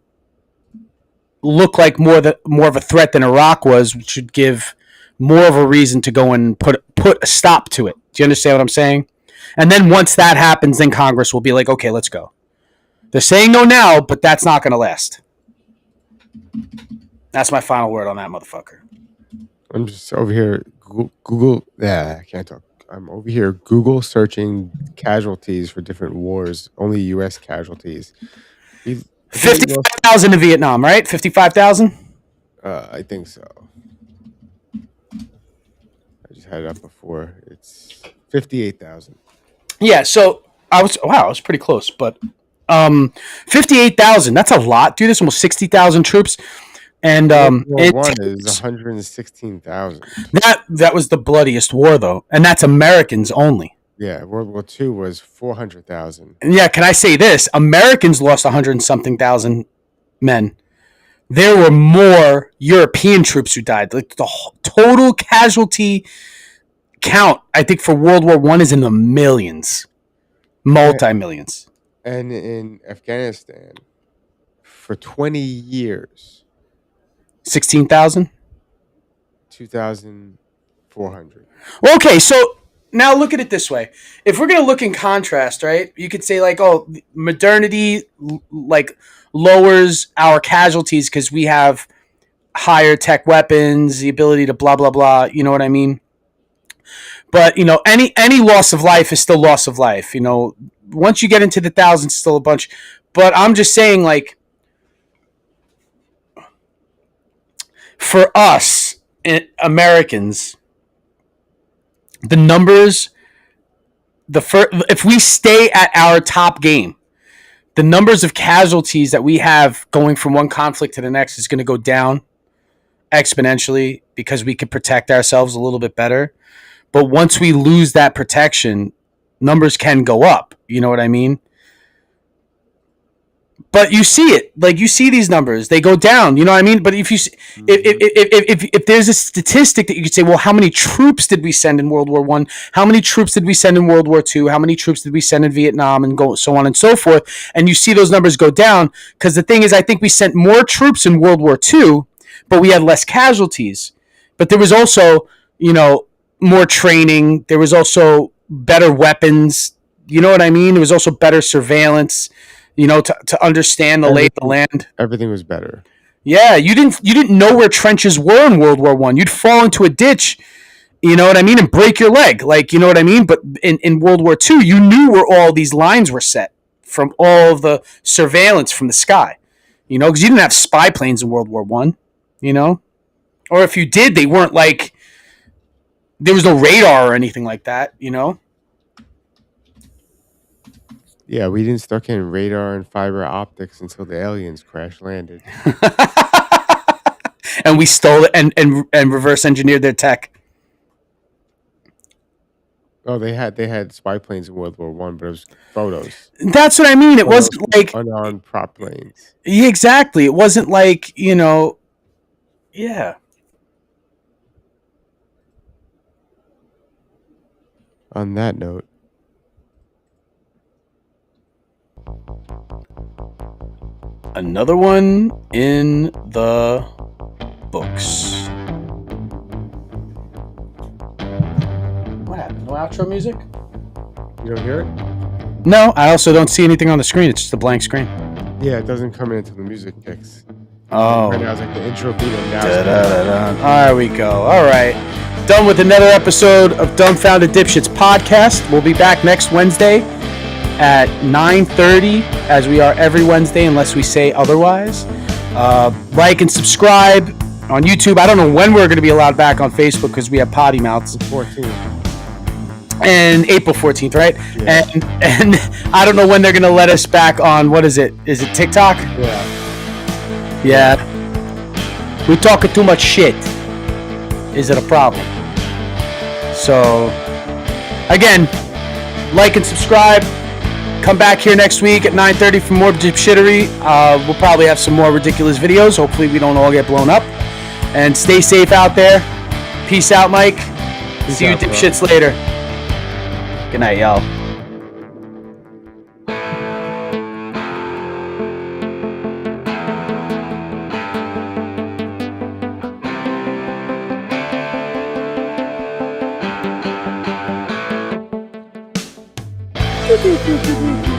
look like more of a threat than Iraq was, which should give more of a reason to go and put a stop to it. Do you understand what I'm saying? And then once that happens, then Congress will be like, okay, let's go. They're saying no now, but that's not going to last. That's my final word on that motherfucker. I'm just over here Google. Yeah, I can't talk. I'm over here Google searching casualties for different wars. Only U.S. casualties. 55,000 in Vietnam, right? 55,000? I think so. I just had it up before. It's 58,000. Yeah, so I was pretty close, but 58,000, that's a lot, dude. That's almost 60,000 troops. And World War One is 116,000. That was the bloodiest war, though, and that's Americans only. Yeah, World War II was 400,000. Yeah, can I say this? Americans lost 100-something thousand men. There were more European troops who died. Like the total casualty count, I think, for World War I is in the millions, multi-millions. And in Afghanistan, for 20 years, 16,000? 2,400. Okay, so now look at it this way. If we're going to look in contrast, right, you could say like, oh, modernity like lowers our casualties because we have higher tech weapons, the ability to blah, blah, blah. You know what I mean? But, any loss of life is still loss of life. Once you get into the thousands, it's still a bunch. But I'm just saying, like, for us, Americans, the numbers, if we stay at our top game, the numbers of casualties that we have going from one conflict to the next is going to go down exponentially because we can protect ourselves a little bit better. But once we lose that protection, numbers can go up. You know what I mean? But you see it, like you see these numbers, they go down. You know what I mean? But if you if there's a statistic that you could say, well, how many troops did we send in World War I? How many troops did we send in World War II? How many troops did we send in Vietnam, and go so on and so forth? And you see those numbers go down because the thing is, I think we sent more troops in World War II, but we had less casualties. But there was also, more training. There was also better weapons. You know what I mean? There was also better surveillance. To understand the lay of the land. Everything was better. Yeah, you didn't know where trenches were in World War I. You'd fall into a ditch, you know what I mean, and break your leg. Like, you know what I mean? But in World War II, you knew where all these lines were set from all of the surveillance from the sky. Because you didn't have spy planes in World War I, Or if you did, they weren't like, there was no radar or anything like that, Yeah, we didn't start getting radar and fiber optics until the aliens crash landed. And we stole it and reverse engineered their tech. Oh, they had spy planes in World War I, but it was photos. That's what I mean. It wasn't like unarmed prop planes. Yeah, exactly. It wasn't like, yeah. On that note, another one in the books. What happened? No outro music? You don't hear it? No, I also don't see anything on the screen. It's just a blank screen. Yeah, it doesn't come in until the music kicks. Oh. Right now it's like the intro beat. There we go. All right. Done with another episode of Dumbfounded Dipshits podcast. We'll be back next Wednesday at 9:30, as we are every Wednesday, unless we say otherwise. Like and subscribe on YouTube. I don't know when we're going to be allowed back on Facebook because we have potty mouths. 14th. And April 14th, right? Yeah. And I don't know when they're going to let us back on, what is it? Is it TikTok? Yeah. We talking too much shit. Is it a problem? So, again, like and subscribe. Come back here next week at 9:30 for more dippshhittery. We'll probably have some more ridiculous videos. Hopefully we don't all get blown up. And stay safe out there. Peace out, Mike. See you dipshits later. Good night, y'all. Do, do, do, do, do.